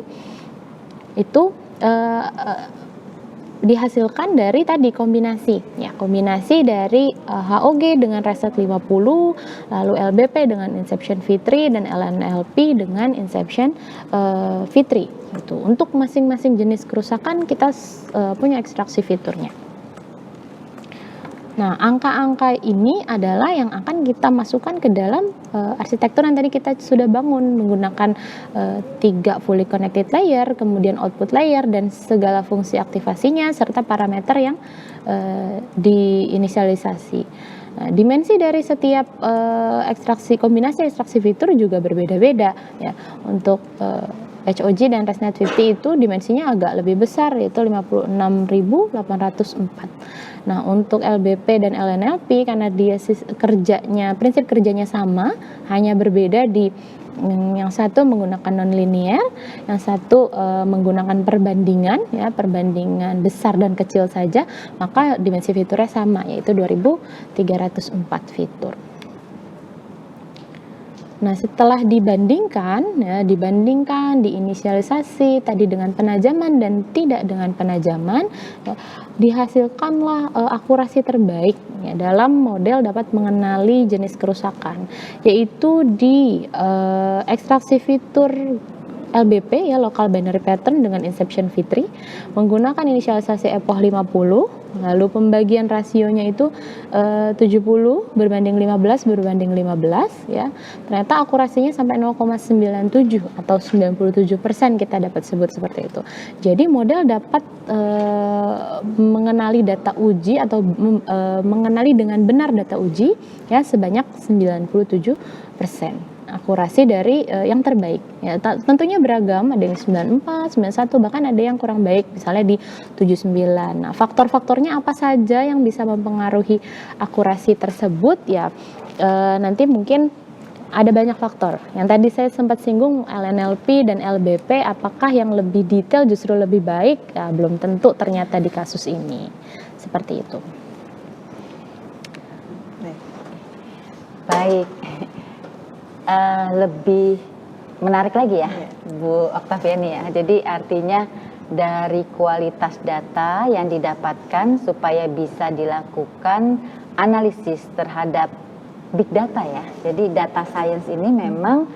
itu dihasilkan dari tadi kombinasi, ya kombinasi dari HOG dengan reset 50, lalu LBP dengan inception V3 dan LNLP dengan inception V3. Gitu. Untuk masing-masing jenis kerusakan kita punya ekstraksi fiturnya. Nah, angka-angka ini adalah yang akan kita masukkan ke dalam arsitektur yang tadi kita sudah bangun menggunakan 3 fully connected layer, kemudian output layer dan segala fungsi aktivasinya serta parameter yang diinisialisasi. Nah, dimensi dari setiap kombinasi ekstraksi fitur juga berbeda-beda ya. Untuk HOG dan ResNet 50 itu dimensinya agak lebih besar, yaitu 56.804. Nah, untuk LBP dan LNLP karena dia prinsip kerjanya sama, hanya berbeda di yang satu menggunakan nonlinear, yang satu menggunakan perbandingan ya, perbandingan besar dan kecil saja, maka dimensi fiturnya sama, yaitu 2304 fitur. Nah, setelah dibandingkan, diinisialisasi tadi dengan penajaman dan tidak dengan penajaman, ya, dihasilkanlah akurasi terbaik ya, dalam model dapat mengenali jenis kerusakan, yaitu di ekstraksi fitur LBP ya, local binary pattern dengan inception V3 menggunakan inisialisasi epoch 50, lalu pembagian rasionya itu 70 berbanding 15 berbanding 15 ya. Ternyata akurasinya sampai 0,97 atau 97% kita dapat sebut seperti itu. Jadi model dapat mengenali data uji atau mengenali dengan benar data uji ya sebanyak 97%. Akurasi dari yang terbaik ya, tentunya beragam, ada yang 94, 91, bahkan ada yang kurang baik misalnya di 79. Nah, faktor-faktornya apa saja yang bisa mempengaruhi akurasi tersebut ya, nanti mungkin ada banyak faktor. Yang tadi saya sempat singgung LNLP dan LBP, apakah yang lebih detail justru lebih baik? Ya, belum tentu ternyata di kasus ini. Seperti itu. Baik. Lebih menarik lagi ya, Bu Oktaviani ya. Jadi artinya dari kualitas data yang didapatkan supaya bisa dilakukan analisis terhadap big data ya. Jadi data science ini memang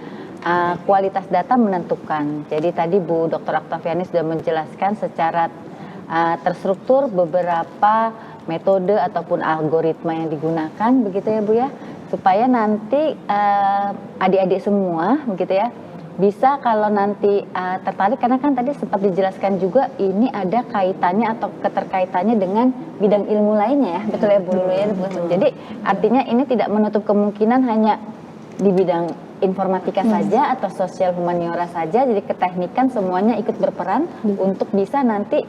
kualitas data menentukan. Jadi tadi Bu Dr. Oktaviani sudah menjelaskan secara terstruktur beberapa metode ataupun algoritma yang digunakan, begitu ya Bu ya, supaya nanti adik-adik semua begitu ya bisa kalau nanti tertarik, karena kan tadi sempat dijelaskan juga ini ada kaitannya atau keterkaitannya dengan bidang ilmu lainnya ya, betul ya Bu Lulu ya Bu. Jadi artinya ini tidak menutup kemungkinan hanya di bidang informatika saja atau sosial humaniora saja, jadi keteknikan semuanya ikut berperan untuk bisa nanti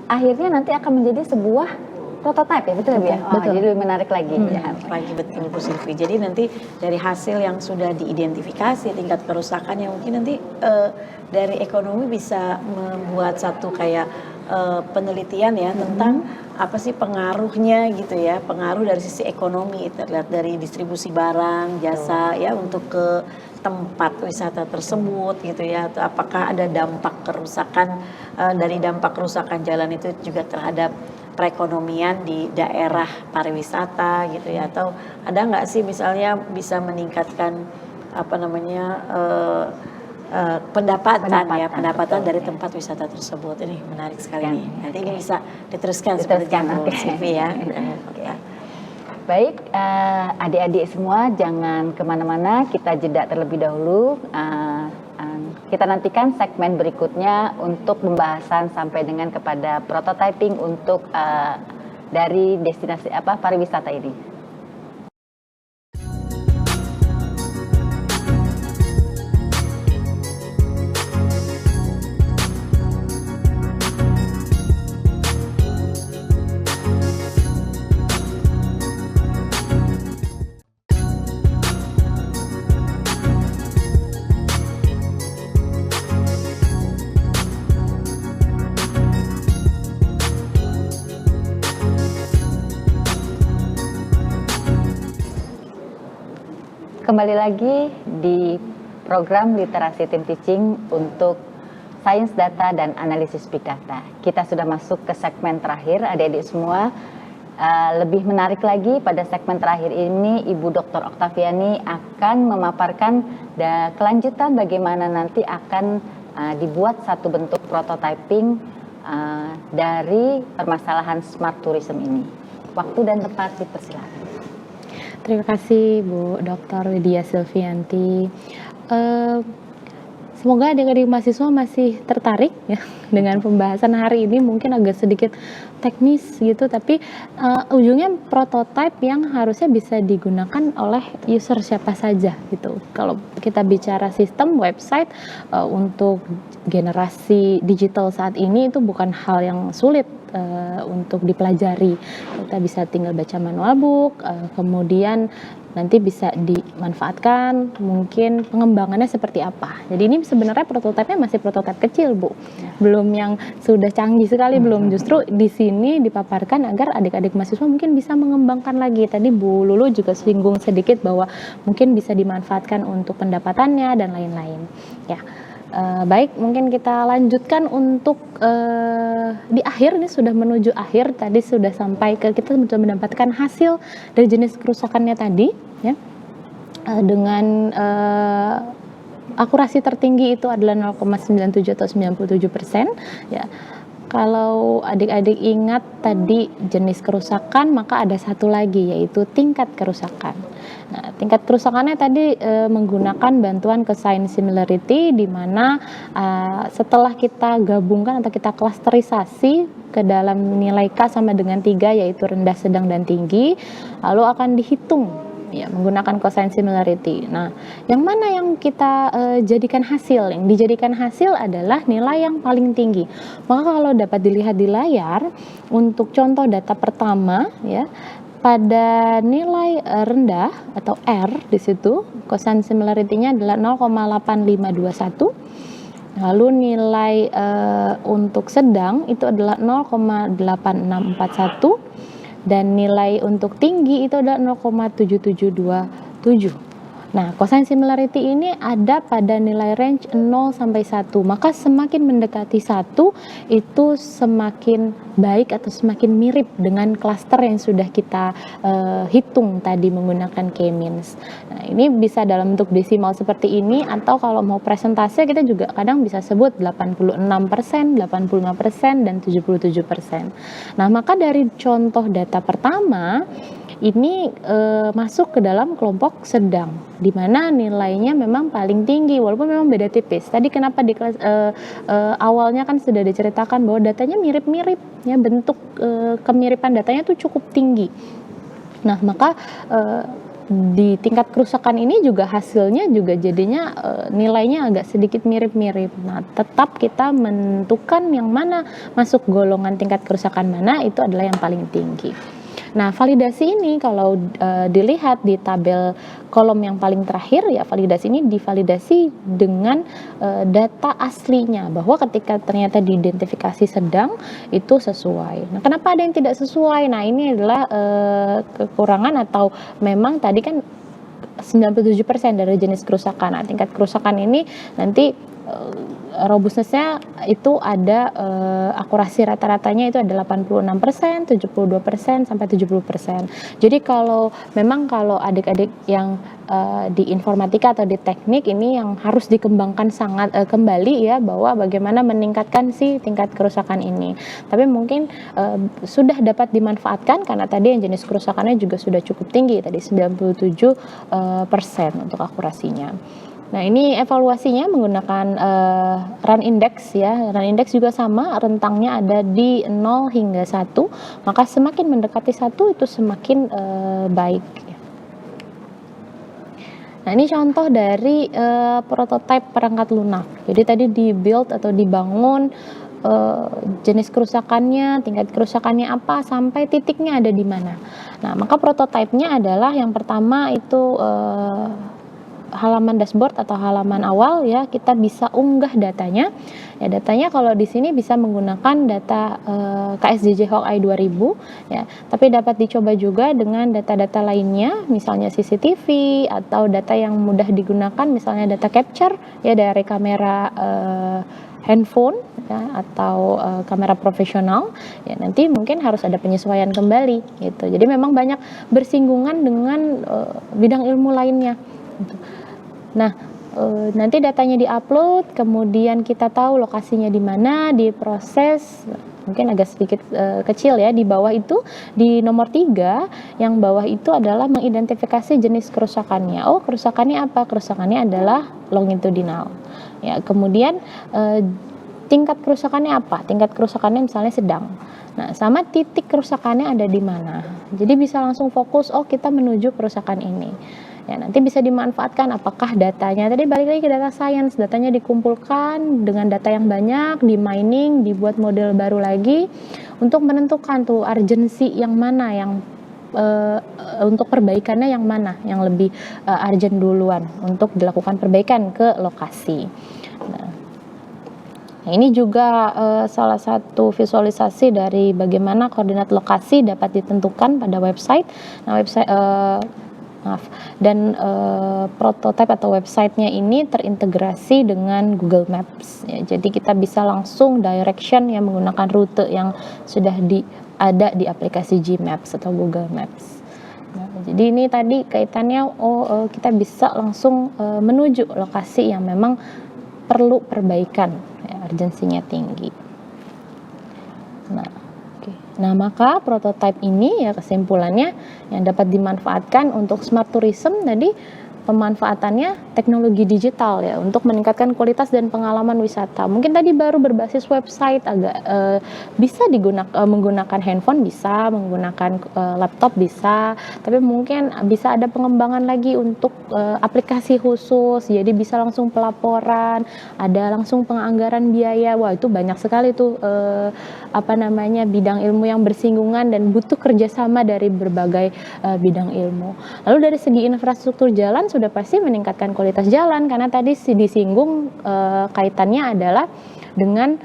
akhirnya nanti akan menjadi sebuah prototipe ya, betul ya Bu ya? Oh, jadi lebih menarik lagi ya. Lagi betul Bu Sylvie. Jadi nanti dari hasil yang sudah diidentifikasi tingkat kerusakan yang mungkin nanti dari ekonomi bisa membuat satu kayak penelitian ya tentang apa sih pengaruhnya gitu ya, pengaruh dari sisi ekonomi terlihat dari distribusi barang, jasa ya untuk ke tempat wisata tersebut gitu ya, atau apakah ada dampak kerusakan dari dampak kerusakan jalan itu juga terhadap perekonomian di daerah pariwisata gitu ya, atau ada nggak sih misalnya bisa meningkatkan apa namanya pendapatan dari tempat wisata tersebut. Ini menarik sekali nih. Nanti ini bisa diteruskan seperti Bu Sylvie ya. Baik, adik-adik semua jangan kemana-mana, kita jeda terlebih dahulu. Kita nantikan segmen berikutnya untuk pembahasan sampai dengan kepada prototyping untuk dari destinasi pariwisata ini. Kembali lagi di program Literasi Team Teaching untuk Sains Data dan Analisis Big Data. Kita sudah masuk ke segmen terakhir, adik-adik semua. Lebih menarik lagi pada segmen terakhir ini, Ibu Dr. Oktaviani akan memaparkan kelanjutan bagaimana nanti akan dibuat satu bentuk prototyping dari permasalahan smart tourism ini. Waktu dan tempat dipersilakan. Terima kasih Bu Dr. Widya Silvianti. Semoga adik-adik mahasiswa masih tertarik ya dengan pembahasan hari ini, mungkin agak sedikit teknis gitu, tapi ujungnya prototipe yang harusnya bisa digunakan oleh user siapa saja gitu. Kalau kita bicara sistem website untuk generasi digital saat ini itu bukan hal yang sulit untuk dipelajari. Kita bisa tinggal baca manual book, kemudian nanti bisa dimanfaatkan, mungkin pengembangannya seperti apa. Jadi ini sebenarnya prototipenya masih prototipe kecil Bu, belum yang sudah canggih sekali, belum. Justru di sini dipaparkan agar adik-adik mahasiswa mungkin bisa mengembangkan lagi. Tadi Bu Lulu juga singgung sedikit bahwa mungkin bisa dimanfaatkan untuk pendapatannya dan lain-lain. Ya. Baik, mungkin kita lanjutkan untuk di akhir, ini sudah menuju akhir. Tadi sudah sampai ke kita sudah mendapatkan hasil dari jenis kerusakannya tadi ya, dengan akurasi tertinggi itu adalah 0,97 atau 97% ya. Kalau adik-adik ingat tadi jenis kerusakan, maka ada satu lagi yaitu tingkat kerusakan. Nah, tingkat kerusakannya tadi menggunakan bantuan Cosine Similarity, di mana setelah kita gabungkan atau kita klasterisasi ke dalam nilai K sama dengan 3, yaitu rendah, sedang, dan tinggi, lalu akan dihitung ya menggunakan Cosine Similarity. Nah, yang mana yang kita jadikan hasil? Yang dijadikan hasil adalah nilai yang paling tinggi. Maka kalau dapat dilihat di layar, untuk contoh data pertama ya, pada nilai rendah atau R di situ, Cosine Similarity-nya adalah 0,8521. Lalu nilai untuk sedang itu adalah 0,8641. Dan nilai untuk tinggi itu adalah 0,7727. Nah, cosine similarity ini ada pada nilai range 0 sampai 1. Maka semakin mendekati 1 itu semakin baik atau semakin mirip dengan klaster yang sudah kita hitung tadi menggunakan K-means. Nah, ini bisa dalam bentuk desimal seperti ini, atau kalau mau presentasi kita juga kadang bisa sebut 86%, 85%, dan 77%. Nah, maka dari contoh data pertama ini masuk ke dalam kelompok sedang, di mana nilainya memang paling tinggi walaupun memang beda tipis. Tadi kenapa di kelas awalnya kan sudah diceritakan bahwa datanya mirip-mirip ya, bentuk kemiripan datanya tuh cukup tinggi. Nah, maka di tingkat kerusakan ini juga hasilnya juga jadinya nilainya agak sedikit mirip-mirip. Nah, tetap kita menentukan yang mana masuk golongan tingkat kerusakan mana, itu adalah yang paling tinggi. Nah, validasi ini kalau dilihat di tabel kolom yang paling terakhir ya, validasi ini divalidasi dengan data aslinya, bahwa ketika ternyata diidentifikasi sedang itu sesuai. Nah, kenapa ada yang tidak sesuai? Nah, ini adalah kekurangan atau memang tadi kan 97% dari jenis kerusakan. Nah, tingkat kerusakan ini nanti robustness-nya itu ada akurasi rata-ratanya itu ada 86%, 72% sampai 70%. Jadi kalau adik-adik yang di informatika atau di teknik ini yang harus dikembangkan sangat kembali ya, bahwa bagaimana meningkatkan si tingkat kerusakan ini. Tapi mungkin sudah dapat dimanfaatkan karena tadi yang jenis kerusakannya juga sudah cukup tinggi, tadi 97% untuk akurasinya. Nah, ini evaluasinya menggunakan run index ya. Run index juga sama, rentangnya ada di 0 hingga 1. Maka semakin mendekati 1 itu semakin baik. Nah, ini contoh dari prototipe perangkat lunak. Jadi tadi di-build atau dibangun jenis kerusakannya, tingkat kerusakannya apa, sampai titiknya ada di mana. Nah, maka prototipenya adalah yang pertama itu halaman dashboard atau halaman awal ya, kita bisa unggah datanya. Ya, datanya kalau di sini bisa menggunakan data KSJJ Hawkeye 2000 ya, tapi dapat dicoba juga dengan data-data lainnya, misalnya CCTV atau data yang mudah digunakan, misalnya data capture ya dari kamera handphone ya, atau kamera profesional ya, nanti mungkin harus ada penyesuaian kembali gitu. Jadi memang banyak bersinggungan dengan bidang ilmu lainnya gitu. Nah, nanti datanya diupload, kemudian kita tahu lokasinya di mana, diproses, mungkin agak sedikit kecil ya, di bawah itu, di nomor 3, yang bawah itu adalah mengidentifikasi jenis kerusakannya. Oh, kerusakannya apa? Kerusakannya adalah longitudinal. Ya, kemudian tingkat kerusakannya apa? Tingkat kerusakannya misalnya sedang. Nah, sama titik kerusakannya ada di mana. Jadi bisa langsung fokus, oh kita menuju kerusakan ini. Ya, nanti bisa dimanfaatkan apakah datanya, tadi balik lagi ke data science, datanya dikumpulkan dengan data yang banyak, di mining, dibuat model baru lagi untuk menentukan tuh urgensi yang mana, yang untuk perbaikannya yang mana, yang lebih urgent duluan untuk dilakukan perbaikan ke lokasi. Nah, ini juga salah satu visualisasi dari bagaimana koordinat lokasi dapat ditentukan pada website. Nah, dan prototipe atau websitenya ini terintegrasi dengan Google Maps ya, jadi kita bisa langsung direction yang menggunakan rute yang sudah ada di aplikasi Gmaps atau Google Maps. Nah, jadi ini tadi kaitannya kita bisa langsung menuju lokasi yang memang perlu perbaikan ya, urgensinya tinggi. Nah, maka prototipe ini ya kesimpulannya yang dapat dimanfaatkan untuk smart tourism tadi, pemanfaatannya teknologi digital ya untuk meningkatkan kualitas dan pengalaman wisata. Mungkin tadi baru berbasis website, agak bisa menggunakan handphone, bisa menggunakan laptop, bisa, tapi mungkin bisa ada pengembangan lagi untuk aplikasi khusus, jadi bisa langsung pelaporan, ada langsung penganggaran biaya. Wah, itu banyak sekali tuh bidang ilmu yang bersinggungan dan butuh kerjasama dari berbagai bidang ilmu. Lalu dari segi infrastruktur jalan sudah pasti meningkatkan kualitas jalan, karena tadi disinggung kaitannya adalah dengan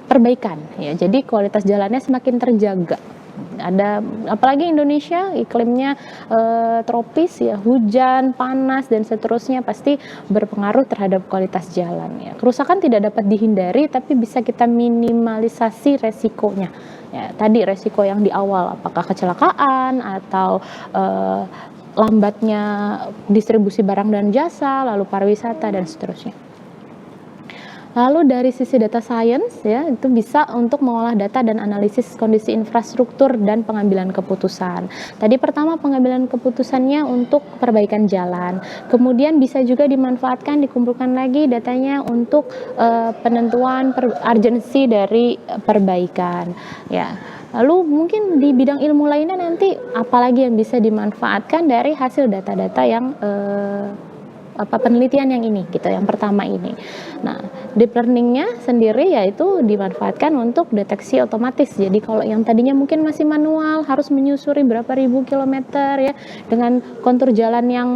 perbaikan ya, jadi kualitas jalannya semakin terjaga. Ada apalagi Indonesia iklimnya tropis ya, hujan, panas dan seterusnya pasti berpengaruh terhadap kualitas jalan ya. Kerusakan tidak dapat dihindari, tapi bisa kita minimalisasi resikonya ya. Tadi resiko yang di awal, apakah kecelakaan atau lambatnya distribusi barang dan jasa, lalu pariwisata dan seterusnya. Lalu dari sisi data science ya itu bisa untuk mengolah data dan analisis kondisi infrastruktur dan pengambilan keputusan. Tadi pertama pengambilan keputusannya untuk perbaikan jalan. Kemudian bisa juga dimanfaatkan dikumpulkan lagi datanya untuk penentuan urgensi dari perbaikan ya. Lalu mungkin di bidang ilmu lainnya nanti apalagi yang bisa dimanfaatkan dari hasil data-data yang penelitian yang ini gitu, yang pertama ini. Nah, deep learning-nya sendiri yaitu dimanfaatkan untuk deteksi otomatis. Jadi kalau yang tadinya mungkin masih manual, harus menyusuri berapa ribu kilometer ya, dengan kontur jalan yang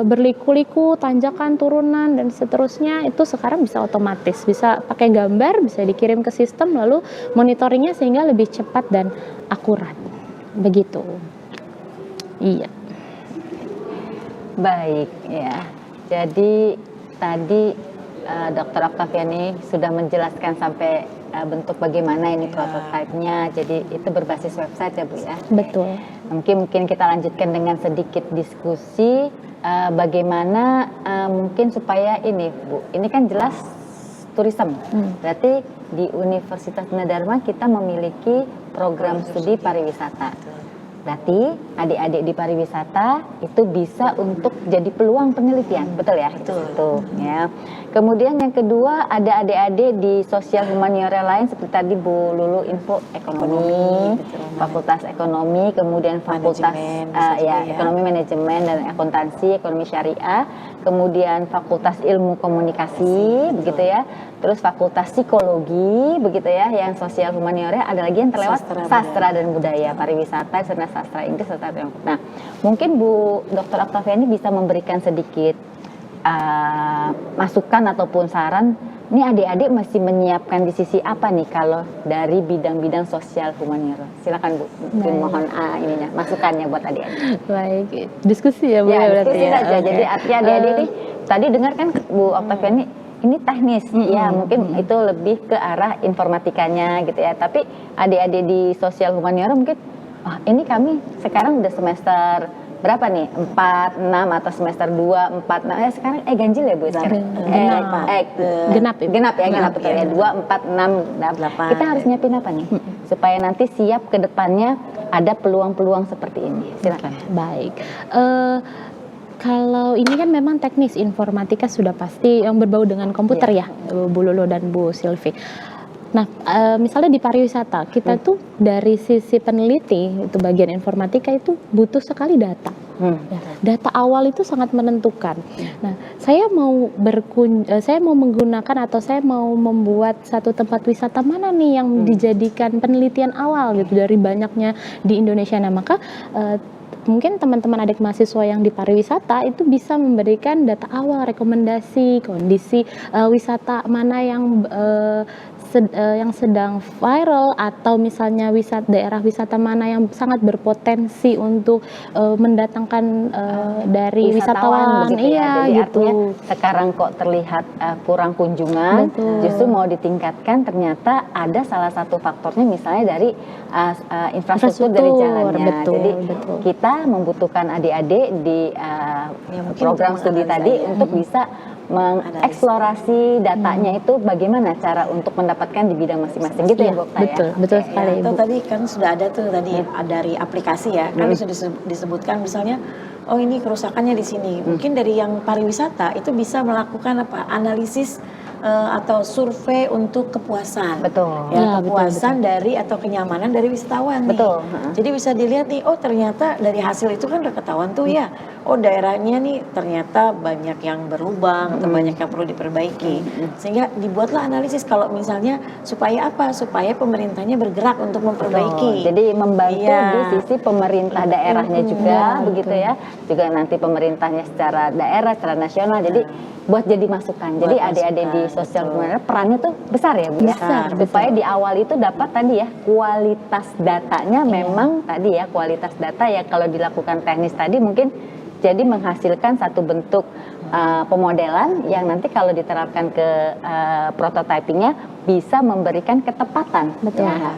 berliku-liku, tanjakan, turunan dan seterusnya, itu sekarang bisa otomatis, bisa pakai gambar, bisa dikirim ke sistem, lalu monitoringnya sehingga lebih cepat dan akurat. Begitu. Iya. Baik ya. Jadi tadi Dr. Oktaviani sudah menjelaskan sampai bentuk bagaimana ini prototipenya. Jadi itu berbasis website ya Bu ya. Betul. Mungkin kita lanjutkan dengan sedikit diskusi bagaimana mungkin supaya ini Bu. Ini kan jelas tourism. Berarti di Universitas Gunadarma kita memiliki program studi pariwisata. Berarti adik-adik di pariwisata itu bisa untuk jadi peluang penelitian, betul ya? Betul. Ya. Kemudian yang kedua ada adik-adik di sosial humaniora lain seperti tadi Bu Lulu info ekonomi, fakultas ekonomi, kemudian fakultas ekonomi manajemen dan akuntansi, ekonomi syariah, kemudian fakultas ilmu komunikasi, begitu ya. Terus fakultas psikologi, begitu ya, yang sosial humaniora, ada lagi yang terlewat sastra dan budaya, pariwisata, serta sastra Inggris, serta Tiongkok. Nah, mungkin Bu Dr. Oktaviani bisa memberikan sedikit masukan ataupun saran. Ini adik-adik masih menyiapkan di sisi apa nih kalau dari bidang-bidang sosial humaniora? Silakan Bu, mungkin mohon ininya masukannya buat adik-adik. Baik, diskusi ya Bu Ya, diskusi saja. Okay. Jadi artinya adik-adik nih, tadi dengar kan Bu Oktaviani, ini teknis, ya mungkin itu lebih ke arah informatikanya gitu ya. Tapi adik-adik di sosial humaniora mungkin, ini kami sekarang udah semester berapa nih? 4, 6 atau semester 2, 4, 6. Sekarang ganjil ya Bu sekarang? Genap betul ya. 2, 4, 6, 8. Kita harus nyiapin apa nih? Supaya nanti siap ke depannya ada peluang-peluang seperti ini. Silakan. Baik. Kalau ini kan memang teknis informatika sudah pasti yang berbau dengan komputer ya, Bu Lulu dan Bu Silvi. Nah, misalnya di pariwisata, kita tuh dari sisi peneliti, itu bagian informatika itu butuh sekali data. Ya, data awal itu sangat menentukan. Nah, saya mau menggunakan atau saya mau membuat satu tempat wisata mana nih yang dijadikan penelitian awal gitu dari banyaknya di Indonesia. Nah, maka mungkin teman-teman adik mahasiswa yang di pariwisata itu bisa memberikan data awal, rekomendasi, kondisi wisata mana yang sedang viral atau misalnya daerah wisata mana yang sangat berpotensi untuk mendatangkan dari wisatawan. Iya, jadi gitu. Artinya sekarang kok terlihat kurang kunjungan, justru mau ditingkatkan, ternyata ada salah satu faktornya misalnya dari infrastruktur dari jalannya. Jadi kita membutuhkan adik-adik di program studi tadi untuk bisa mengeksplorasi datanya itu bagaimana cara untuk mendapatkan di bidang masing-masing gitu ya Bu Okta. Betul sekali. Itu tadi kan sudah ada tuh tadi dari aplikasi ya, kan sudah disebutkan misalnya ini kerusakannya di sini. Mungkin dari yang pariwisata itu bisa melakukan analisis atau survei untuk kepuasan. Kepuasan dari atau kenyamanan dari wisatawan nih. Jadi bisa dilihat nih, ternyata dari hasil itu kan udah ketahuan tuh ya. Daerahnya nih ternyata banyak yang berlubang atau banyak yang perlu diperbaiki. Sehingga dibuatlah analisis kalau misalnya supaya apa? Supaya pemerintahnya bergerak untuk memperbaiki. Jadi membantu di sisi pemerintah daerahnya juga begitu ya. Juga nanti pemerintahnya secara daerah, secara nasional. Jadi buat jadi masukan. Jadi adik-adik di sosial media perannya tuh besar ya Bu ya. Supaya di awal itu dapat tadi ya kualitas datanya memang tadi ya kualitas data ya kalau dilakukan teknis tadi mungkin jadi menghasilkan satu bentuk pemodelan yang nanti kalau diterapkan ke prototypingnya bisa memberikan ketepatan.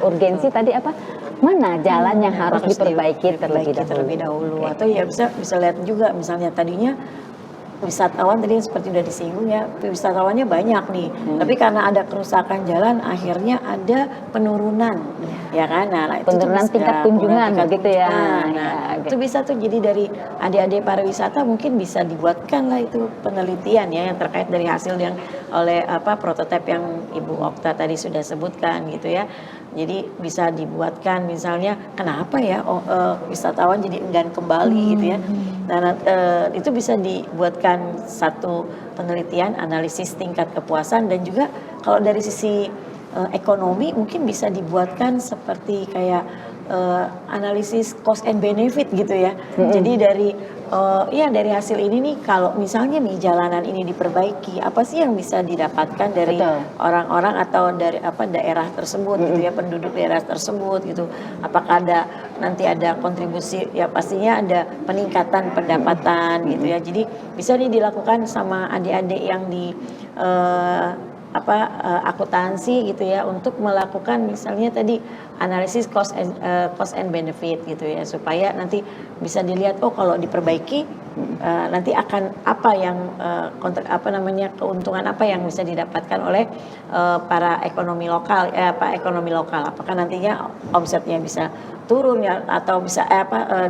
Urgensi tadi apa? Mana jalan yang harus diperbaiki terlebih dahulu. Atau ya bisa lihat juga misalnya tadinya wisatawan tadi seperti udah disinggung ya, wisatawannya banyak nih. Tapi karena ada kerusakan jalan, akhirnya ada penurunan, ya kan? Nah, itu Penurunan bisa- tingkat ya, kunjungan tingkat gitu ya. kunjungan. Nah, Ya, itu bisa tuh jadi dari adik-adik pariwisata mungkin bisa dibuatkan lah itu penelitian ya yang terkait dari hasil yang oleh prototipe yang Ibu Okta tadi sudah sebutkan gitu ya. Jadi bisa dibuatkan misalnya kenapa ya wisatawan jadi enggan kembali gitu ya. Nah, itu bisa dibuatkan satu penelitian analisis tingkat kepuasan dan juga kalau dari sisi ekonomi mungkin bisa dibuatkan seperti kayak analisis cost and benefit gitu ya. Jadi dari hasil ini nih kalau misalnya nih jalanan ini diperbaiki, apa sih yang bisa didapatkan dari Betul. orang-orang atau dari daerah tersebut gitu ya, penduduk daerah tersebut gitu. Apakah nanti ada kontribusi, ya pastinya ada peningkatan pendapatan gitu ya. Jadi bisa nih dilakukan sama adik-adik yang di akuntansi gitu ya untuk melakukan misalnya tadi analisis cost and benefit gitu ya supaya nanti bisa dilihat kalau diperbaiki nanti akan apa yang keuntungan apa yang bisa didapatkan oleh para ekonomi lokal apakah nantinya omsetnya bisa turun ya atau bisa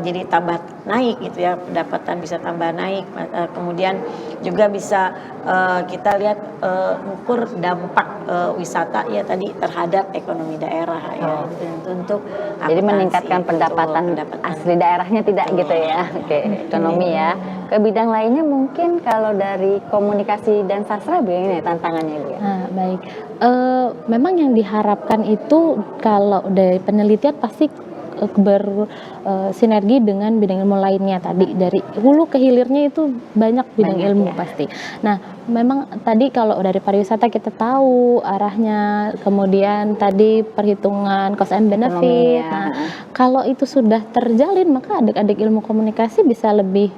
jadi tambah naik gitu ya, pendapatan bisa tambah naik, kemudian juga bisa kita lihat ukur dampak wisata ya tadi terhadap ekonomi daerah ya untuk Jadi meningkatkan akuntansi, pendapatan asli daerahnya tidak gitu ya. Oke, ekonomi ya. Ke bidang lainnya mungkin kalau dari komunikasi dan sastra begini tantangannya Bu ya. Nah, baik. Memang yang diharapkan itu kalau dari penelitian pasti bersinergi dengan bidang ilmu lainnya tadi dari hulu ke hilirnya itu banyak bidang Banyak, ilmu ya. pasti. Nah, memang tadi kalau dari pariwisata kita tahu arahnya, kemudian tadi perhitungan cost and benefit. Ekonomi, ya. Nah, kalau itu sudah terjalin maka adik-adik ilmu komunikasi bisa lebih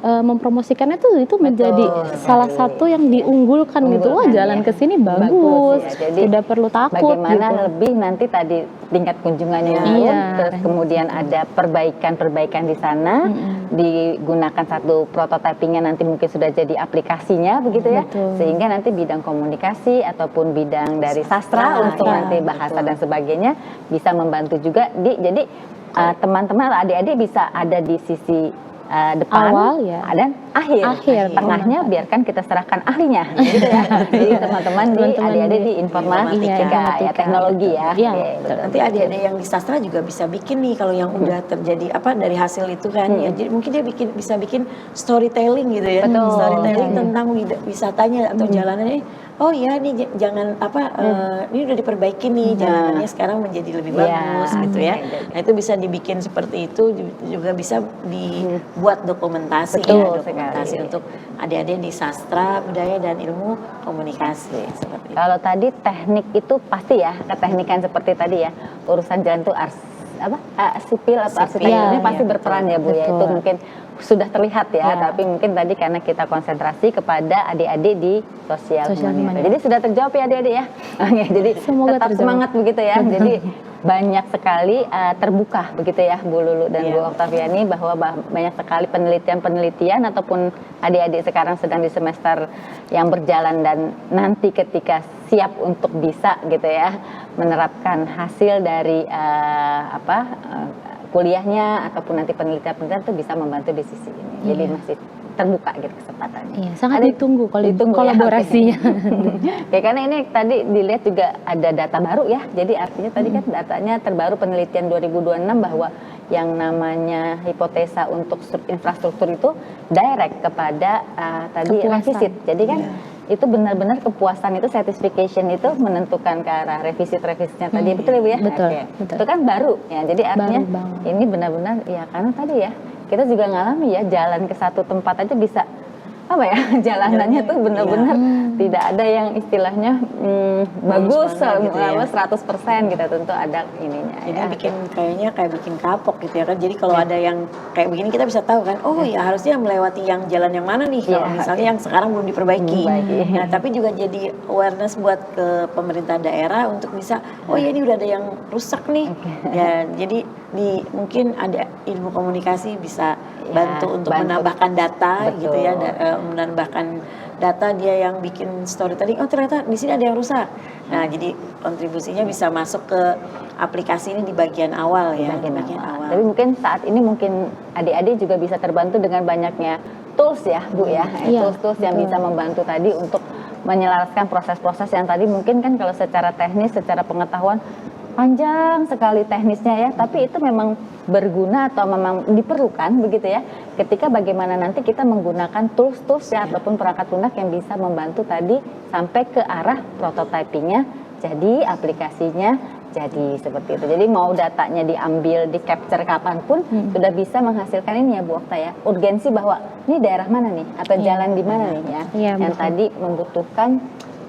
mempromosikannya itu menjadi salah satu yang diunggulkan gitu. Wah, jalan ke sini bagus, ya. Jadi tidak perlu takut bagaimana gitu. lebih nanti tadi tingkat kunjungannya menurun, Iya. terus kemudian ada perbaikan di sana, digunakan satu prototypingnya nanti mungkin sudah jadi aplikasinya begitu ya, Betul. sehingga nanti bidang komunikasi ataupun bidang dari sastra untuk ya, nanti bahasa betul. dan sebagainya bisa membantu juga jadi teman-teman adik-adik bisa ada di sisi depan Awal, ya. dan akhir. Tengahnya biarkan kita serahkan ahlinya gitu ya. Jadi teman-teman adik-adik di informatika, ya, teknologi ya. Iya, Oke, betul. betul. Nanti adik-adik yang di sastra juga bisa bikin nih kalau yang udah terjadi dari hasil itu kan ya, jadi mungkin dia bisa bikin storytelling gitu ya. Betul. Storytelling tentang wisatanya atau jalanannya. Oh ya nih jangan ini udah diperbaiki nih jalanannya sekarang menjadi lebih bagus gitu ya. Nah itu bisa dibikin seperti itu, juga bisa dibuat dokumentasi Betul dokumentasi sekali. untuk adik-adik di sastra, budaya dan ilmu komunikasi seperti itu. Kalau tadi teknik itu pasti ya, keteknikan seperti tadi ya, urusan jalan tuh sipil atau Sipil, arsitekturnya pasti iya, berperan ya Bu ya. betul. Itu mungkin sudah terlihat ya, tapi mungkin tadi karena kita konsentrasi kepada adik-adik di sosial humaniora. Jadi sudah terjawab ya adik-adik ya. Oke, jadi Semoga tetap terjawab. semangat begitu ya. Jadi banyak sekali terbuka begitu ya Bu Lulu dan Bu Oktaviani bahwa banyak sekali penelitian ataupun adik-adik sekarang sedang di semester yang berjalan dan nanti ketika siap untuk bisa gitu ya menerapkan hasil dari kuliahnya ataupun nanti penelitian itu bisa membantu di sisi ini. Jadi masih terbuka gitu kesempatannya. Iya, sangat ditunggu kalau kolaborasinya. Ya, karena ini tadi dilihat juga ada data baru ya. Jadi artinya tadi kan datanya terbaru penelitian 2026 bahwa yang namanya hipotesa untuk infrastruktur itu direct kepada tadi Kepuasan. revisit. Jadi kan itu benar-benar kepuasan itu certification itu menentukan ke arah revisit-revisitnya tadi, betul ya Bu ya? Betul, Oke. betul. Itu kan baru ya, jadi artinya Baru banget. ini benar-benar ya karena tadi ya kita juga ngalami ya jalan ke satu tempat aja bisa apa ya, jalanannya tuh benar-benar tidak ada yang istilahnya bagus banget gitu ya. 100% gitu, tentu ada ininya Jadi ya. bikin kayaknya kayak bikin kapok gitu ya kan. Jadi kalau ada yang kayak begini kita bisa tahu kan, oh ya harusnya melewati yang jalan yang mana nih kalau Iya. misalnya yang sekarang belum diperbaiki. Diperbaiki. Nah, tapi juga jadi awareness buat ke pemerintah daerah untuk bisa, oh ya ini udah ada yang rusak nih. Ya, jadi mungkin ada ilmu komunikasi bisa bantu untuk menambahkan data gitu ya, menambahkan data dia yang bikin storytelling, oh ternyata di sini ada yang rusak. Nah, jadi kontribusinya bisa masuk ke aplikasi ini di bagian awal ya, Bagian bagian awal. Tapi mungkin saat ini mungkin adik-adik juga bisa terbantu dengan banyaknya tools ya Bu ya, tools-tools yang bisa membantu tadi untuk menyelaraskan proses-proses yang tadi mungkin kan kalau secara teknis, secara pengetahuan panjang sekali teknisnya ya, tapi itu memang berguna atau memang diperlukan begitu ya, ketika bagaimana nanti kita menggunakan tools-tools ya, ataupun perangkat lunak yang bisa membantu tadi sampai ke arah prototypingnya, jadi aplikasinya jadi seperti itu. Jadi mau datanya diambil, di capture kapanpun sudah bisa menghasilkan ini ya Bu Okta ya, urgensi bahwa ini daerah mana nih atau jalan di mana nih ya, yang tadi membutuhkan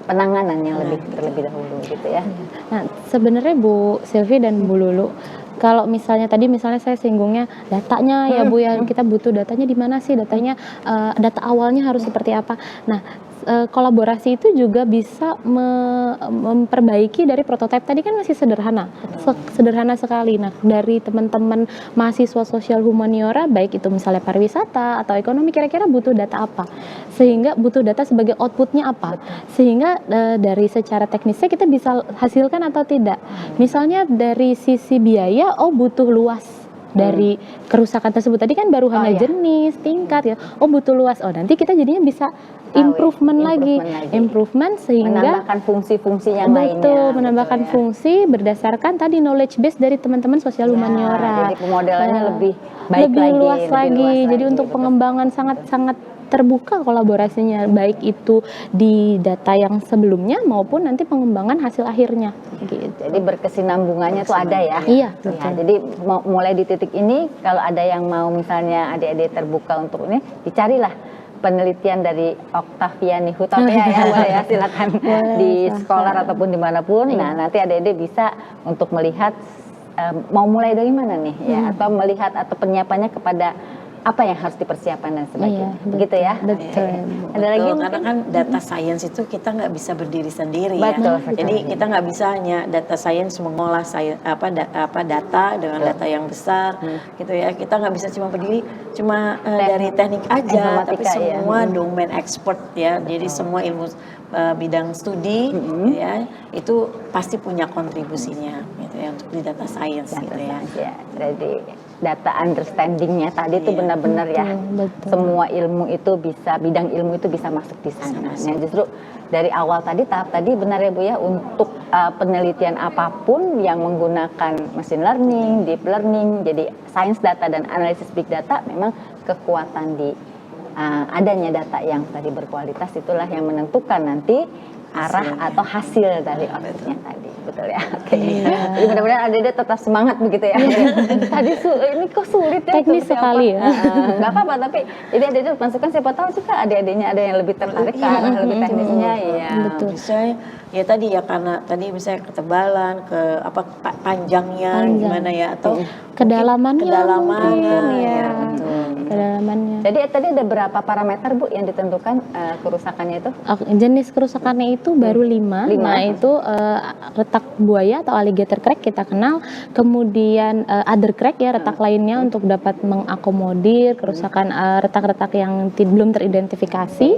penanganan yang lebih terlebih dahulu gitu ya. Nah, sebenarnya Bu Sylvie dan Bu Lulu, kalau misalnya tadi saya singgungnya datanya ya Bu ya, kita butuh datanya di mana sih, datanya data awalnya harus seperti apa. Nah, kolaborasi itu juga bisa memperbaiki dari prototipe tadi kan masih sederhana, sederhana sekali. Nah, dari teman-teman mahasiswa sosial humaniora, baik itu misalnya pariwisata atau ekonomi, kira-kira butuh data apa, sehingga butuh data sebagai outputnya apa, sehingga dari secara teknisnya kita bisa hasilkan atau tidak. Misalnya dari sisi biaya, oh butuh luas dari kerusakan tersebut, tadi kan baru hanya jenis, tingkat ya, oh butuh luas, oh nanti kita jadinya bisa improvement lagi sehingga menambahkan fungsi-fungsi yang lainnya. Betul, menambahkan fungsi berdasarkan tadi knowledge base dari teman-teman sosial humaniora. Jadi pemodelannya lebih baik lebih lagi, luas lebih lagi. luas Jadi lagi, untuk betul. pengembangan sangat terbuka kolaborasinya, baik itu di data yang sebelumnya maupun nanti pengembangan hasil akhirnya. Gitu. Jadi berkesinambungannya tuh ada ya. Iya, Ya, betul. jadi mulai di titik ini kalau ada yang mau misalnya adik-adik terbuka untuk ini, dicarilah penelitian dari Octaviani Hutapea ya, boleh ya, silakan di sekolah ataupun dimanapun. Nah, nanti adik-adik bisa untuk melihat mau mulai dari mana nih ya, atau melihat atau penyiapannya kepada apa yang harus dipersiapkan dan sebagainya, begitu ya. Betul. Ada lagi Karena mungkin? kan data science itu kita nggak bisa berdiri sendiri Betul, ya. Jadi kita nggak bisa hanya data science mengolah data dengan data yang besar gitu ya. Kita nggak bisa cuma berdiri dari teknik aja, tapi informatika, semua domain expert ya. Jadi semua ilmu bidang studi gitu ya, itu pasti punya kontribusinya gitu ya untuk di data science gitu ya. Ya, jadi data understanding-nya tadi itu benar-benar ya, semua ilmu itu bisa, bidang ilmu itu bisa masuk di sana. Nah, justru dari awal tadi, tahap tadi benar ya Bu ya, untuk penelitian apapun yang menggunakan machine learning, deep learning, jadi science data dan analisis big data, memang kekuatan di adanya data yang tadi berkualitas itulah yang menentukan nanti arah atau hasil dari outputnya tadi, betul ya. Oke. Jadi mudah-mudahan adik-adik tetap semangat begitu ya. Tadi ini kok sulit ya. Teknis sekali ya. Nggak apa-apa, tapi jadi adik-adik masukkan, siapa tahu juga adik-adiknya ada yang lebih tertarik ke arah lebih teknisnya. Iya. Betul. Misalnya ya tadi ya, karena tadi misalnya ketebalan, panjangnya gimana ya, atau kedalamannya mungkin, ya. Betul. Kedalamannya. Jadi tadi ada berapa parameter Bu yang ditentukan kerusakannya itu? Jenis kerusakannya itu baru 5. Nah, itu retak buaya atau alligator crack kita kenal, kemudian other crack ya, retak lainnya untuk dapat mengakomodir kerusakan retak-retak yang belum teridentifikasi.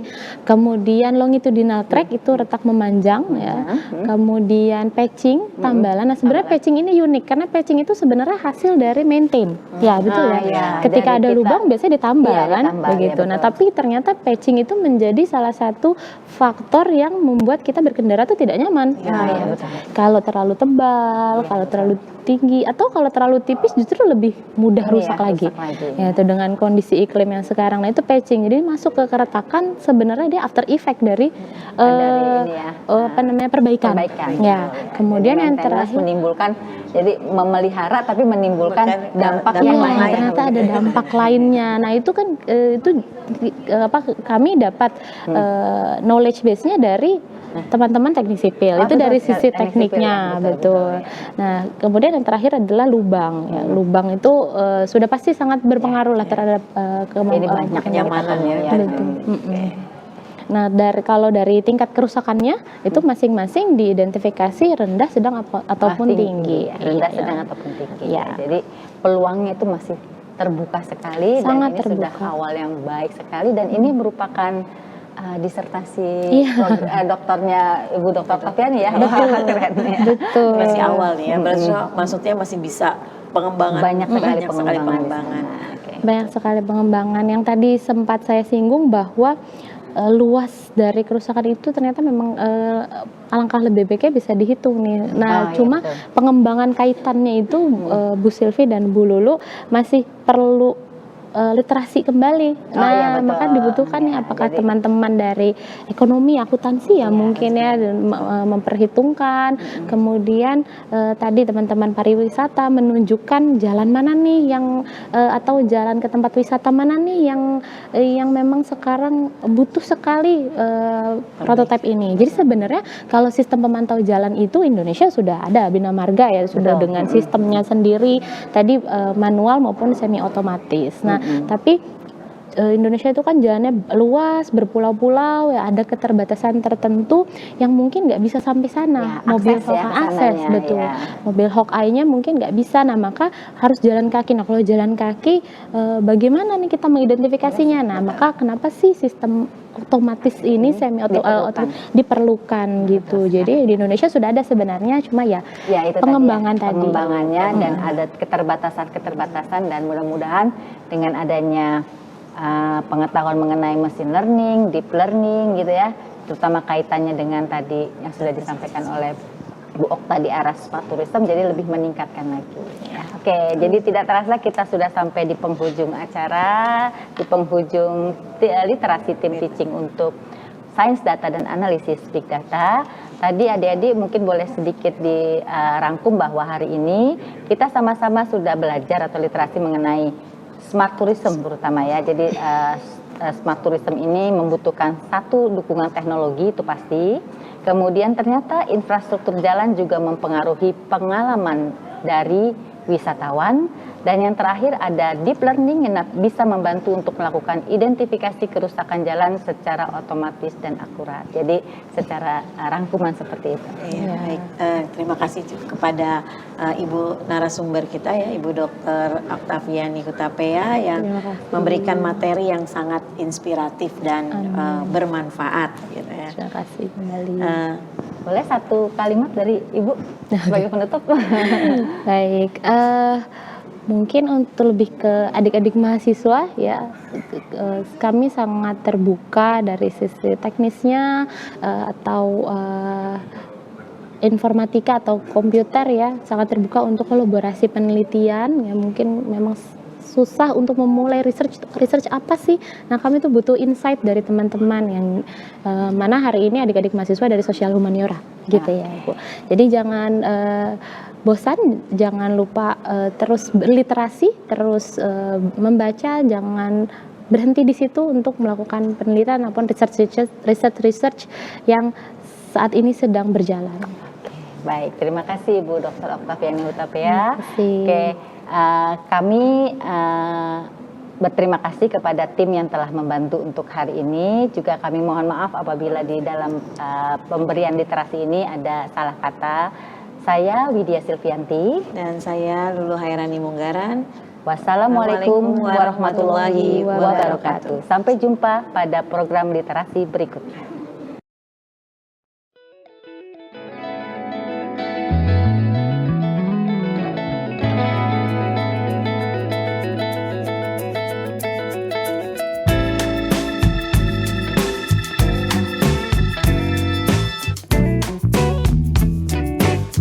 Kemudian longitudinal crack itu retak memanjang ya. Kemudian patching, tambalan. Nah, sebenarnya patching ini unik karena patching itu sebenarnya hasil dari maintain. Ya, betul ya. Iya. Ketika ada lubang biasanya ditambah kan, ditambah, begitu. ya, Nah, betul. tapi ternyata patching itu menjadi salah satu faktor yang membuat kita berkendara tuh tidak nyaman. Ya, betul. Kalau terlalu tebal, kalau terlalu tinggi, atau kalau terlalu tipis justru lebih mudah Ini rusak ya, lagi. rusak lagi. Ya, itu dengan kondisi iklim yang sekarang. Nah, itu patching. Jadi masuk ke keretakan sebenarnya dia after effect dari Dari ini ya, apa namanya, perbaikan. perbaikan. Ya. Betul, ya. Kemudian Jadi yang maintenance terakhir menimbulkan, jadi memelihara tapi menimbulkan dampak dampak yang iya, lain. ternyata ada dampak lainnya. Nah, itu kan kami dapat knowledge base-nya dari teman-teman teknik sipil. Oh, itu betul, dari teknik sisi sipil tekniknya, ya, betul. ya. Nah, kemudian yang terakhir adalah lubang. Ya, lubang itu sudah pasti sangat berpengaruh lah terhadap Ini banyak kenyamanan ya. Betul. Nah, kalau dari tingkat kerusakannya itu masing-masing diidentifikasi rendah, sedang ataupun tinggi. Rendah, Iya, sedang iya. ataupun tinggi. Iya. Jadi peluangnya itu masih terbuka sekali, Sangat dan ini sudah terbuka. awal yang baik sekali, dan ini merupakan disertasi Iya. dokternya Ibu Dr. Tafiani ya. Betul. Keren ya. Betul. Masih awal nih ya, berarti maksudnya masih bisa pengembangan, Banyak sekali pengembangan. pengembangan. Oke. Banyak sekali pengembangan. Yang tadi sempat saya singgung bahwa luas dari kerusakan itu ternyata memang alangkah lebih baiknya bisa dihitung nih. Nah, iya, cuma betul. pengembangan kaitannya itu Bu Silvi dan Bu Lulu masih perlu literasi kembali. Nah, iya, betul. maka dibutuhkan nih Ya, apakah jadi- teman-teman dari ekonomi, akuntansi ya mungkin ya, dan memperhitungkan. Kemudian tadi teman-teman pariwisata menunjukkan jalan mana nih yang atau jalan ke tempat wisata mana nih yang memang sekarang butuh sekali prototipe ini. Jadi sebenarnya kalau sistem pemantau jalan itu Indonesia sudah ada, Bina Marga ya sudah Betul. dengan sistemnya sendiri, tadi manual maupun semi otomatis. Nah, tapi Indonesia itu kan jalannya luas, berpulau-pulau, ya ada keterbatasan tertentu yang mungkin nggak bisa sampai sana. Ya, Mobil akses ya, akses, kesananya, betul. ya. Mobil Hawkeye-nya mungkin nggak bisa, nah maka harus jalan kaki. Nah, kalau jalan kaki, bagaimana nih kita mengidentifikasinya? Nah, maka kenapa sih sistem otomatis ini diperlukan gitu. Jadi di Indonesia sudah ada sebenarnya, cuma ya Ya, itu pengembangan tadi ya, tadi. pengembangannya, dan ada keterbatasan, dan mudah-mudahan dengan adanya pengetahuan mengenai machine learning, deep learning gitu ya, terutama kaitannya dengan tadi yang sudah disampaikan oleh Bu Okta di arah smart tourism, jadi lebih meningkatkan lagi. Oke, jadi tidak terasa kita sudah sampai di penghujung acara, di penghujung literasi tim teaching untuk sains data dan analisis big data. Tadi adik-adik mungkin boleh sedikit dirangkum bahwa hari ini kita sama-sama sudah belajar atau literasi mengenai smart tourism terutama ya. Jadi smart tourism ini membutuhkan satu, dukungan teknologi itu pasti. Kemudian ternyata infrastruktur jalan juga mempengaruhi pengalaman dari wisatawan. Dan yang terakhir ada deep learning yang bisa membantu untuk melakukan identifikasi kerusakan jalan secara otomatis dan akurat. Jadi secara rangkuman seperti itu. Iya, baik. Terima kasih kepada Ibu narasumber kita ya, Ibu Dr. Oktaviani Hutapea yang memberikan materi yang sangat inspiratif dan bermanfaat gitu ya. Terima kasih kembali. Boleh satu kalimat dari Ibu sebagai penutup? Baik, mungkin untuk lebih ke adik-adik mahasiswa ya, kami sangat terbuka dari sisi teknisnya atau informatika atau komputer ya, sangat terbuka untuk kolaborasi penelitian ya. Mungkin memang susah untuk memulai research apa sih. Nah, kami tuh butuh insight dari teman-teman yang mana hari ini adik-adik mahasiswa dari sosial humaniora gitu ya, Bu. Jadi jangan bosan, jangan lupa terus berliterasi, terus membaca, jangan berhenti di situ untuk melakukan penelitian ataupun research yang saat ini sedang berjalan. Baik, terima kasih Ibu Dr. Oktaviani Hutapea. Terima kasih. Oke, kami berterima kasih kepada tim yang telah membantu untuk hari ini. Juga kami mohon maaf apabila di dalam pemberian literasi ini ada salah kata. Saya Widya Silvianti. Dan saya Lulu Hairani Munggaran. Wassalamualaikum warahmatullahi wabarakatuh. Sampai jumpa pada program literasi berikutnya.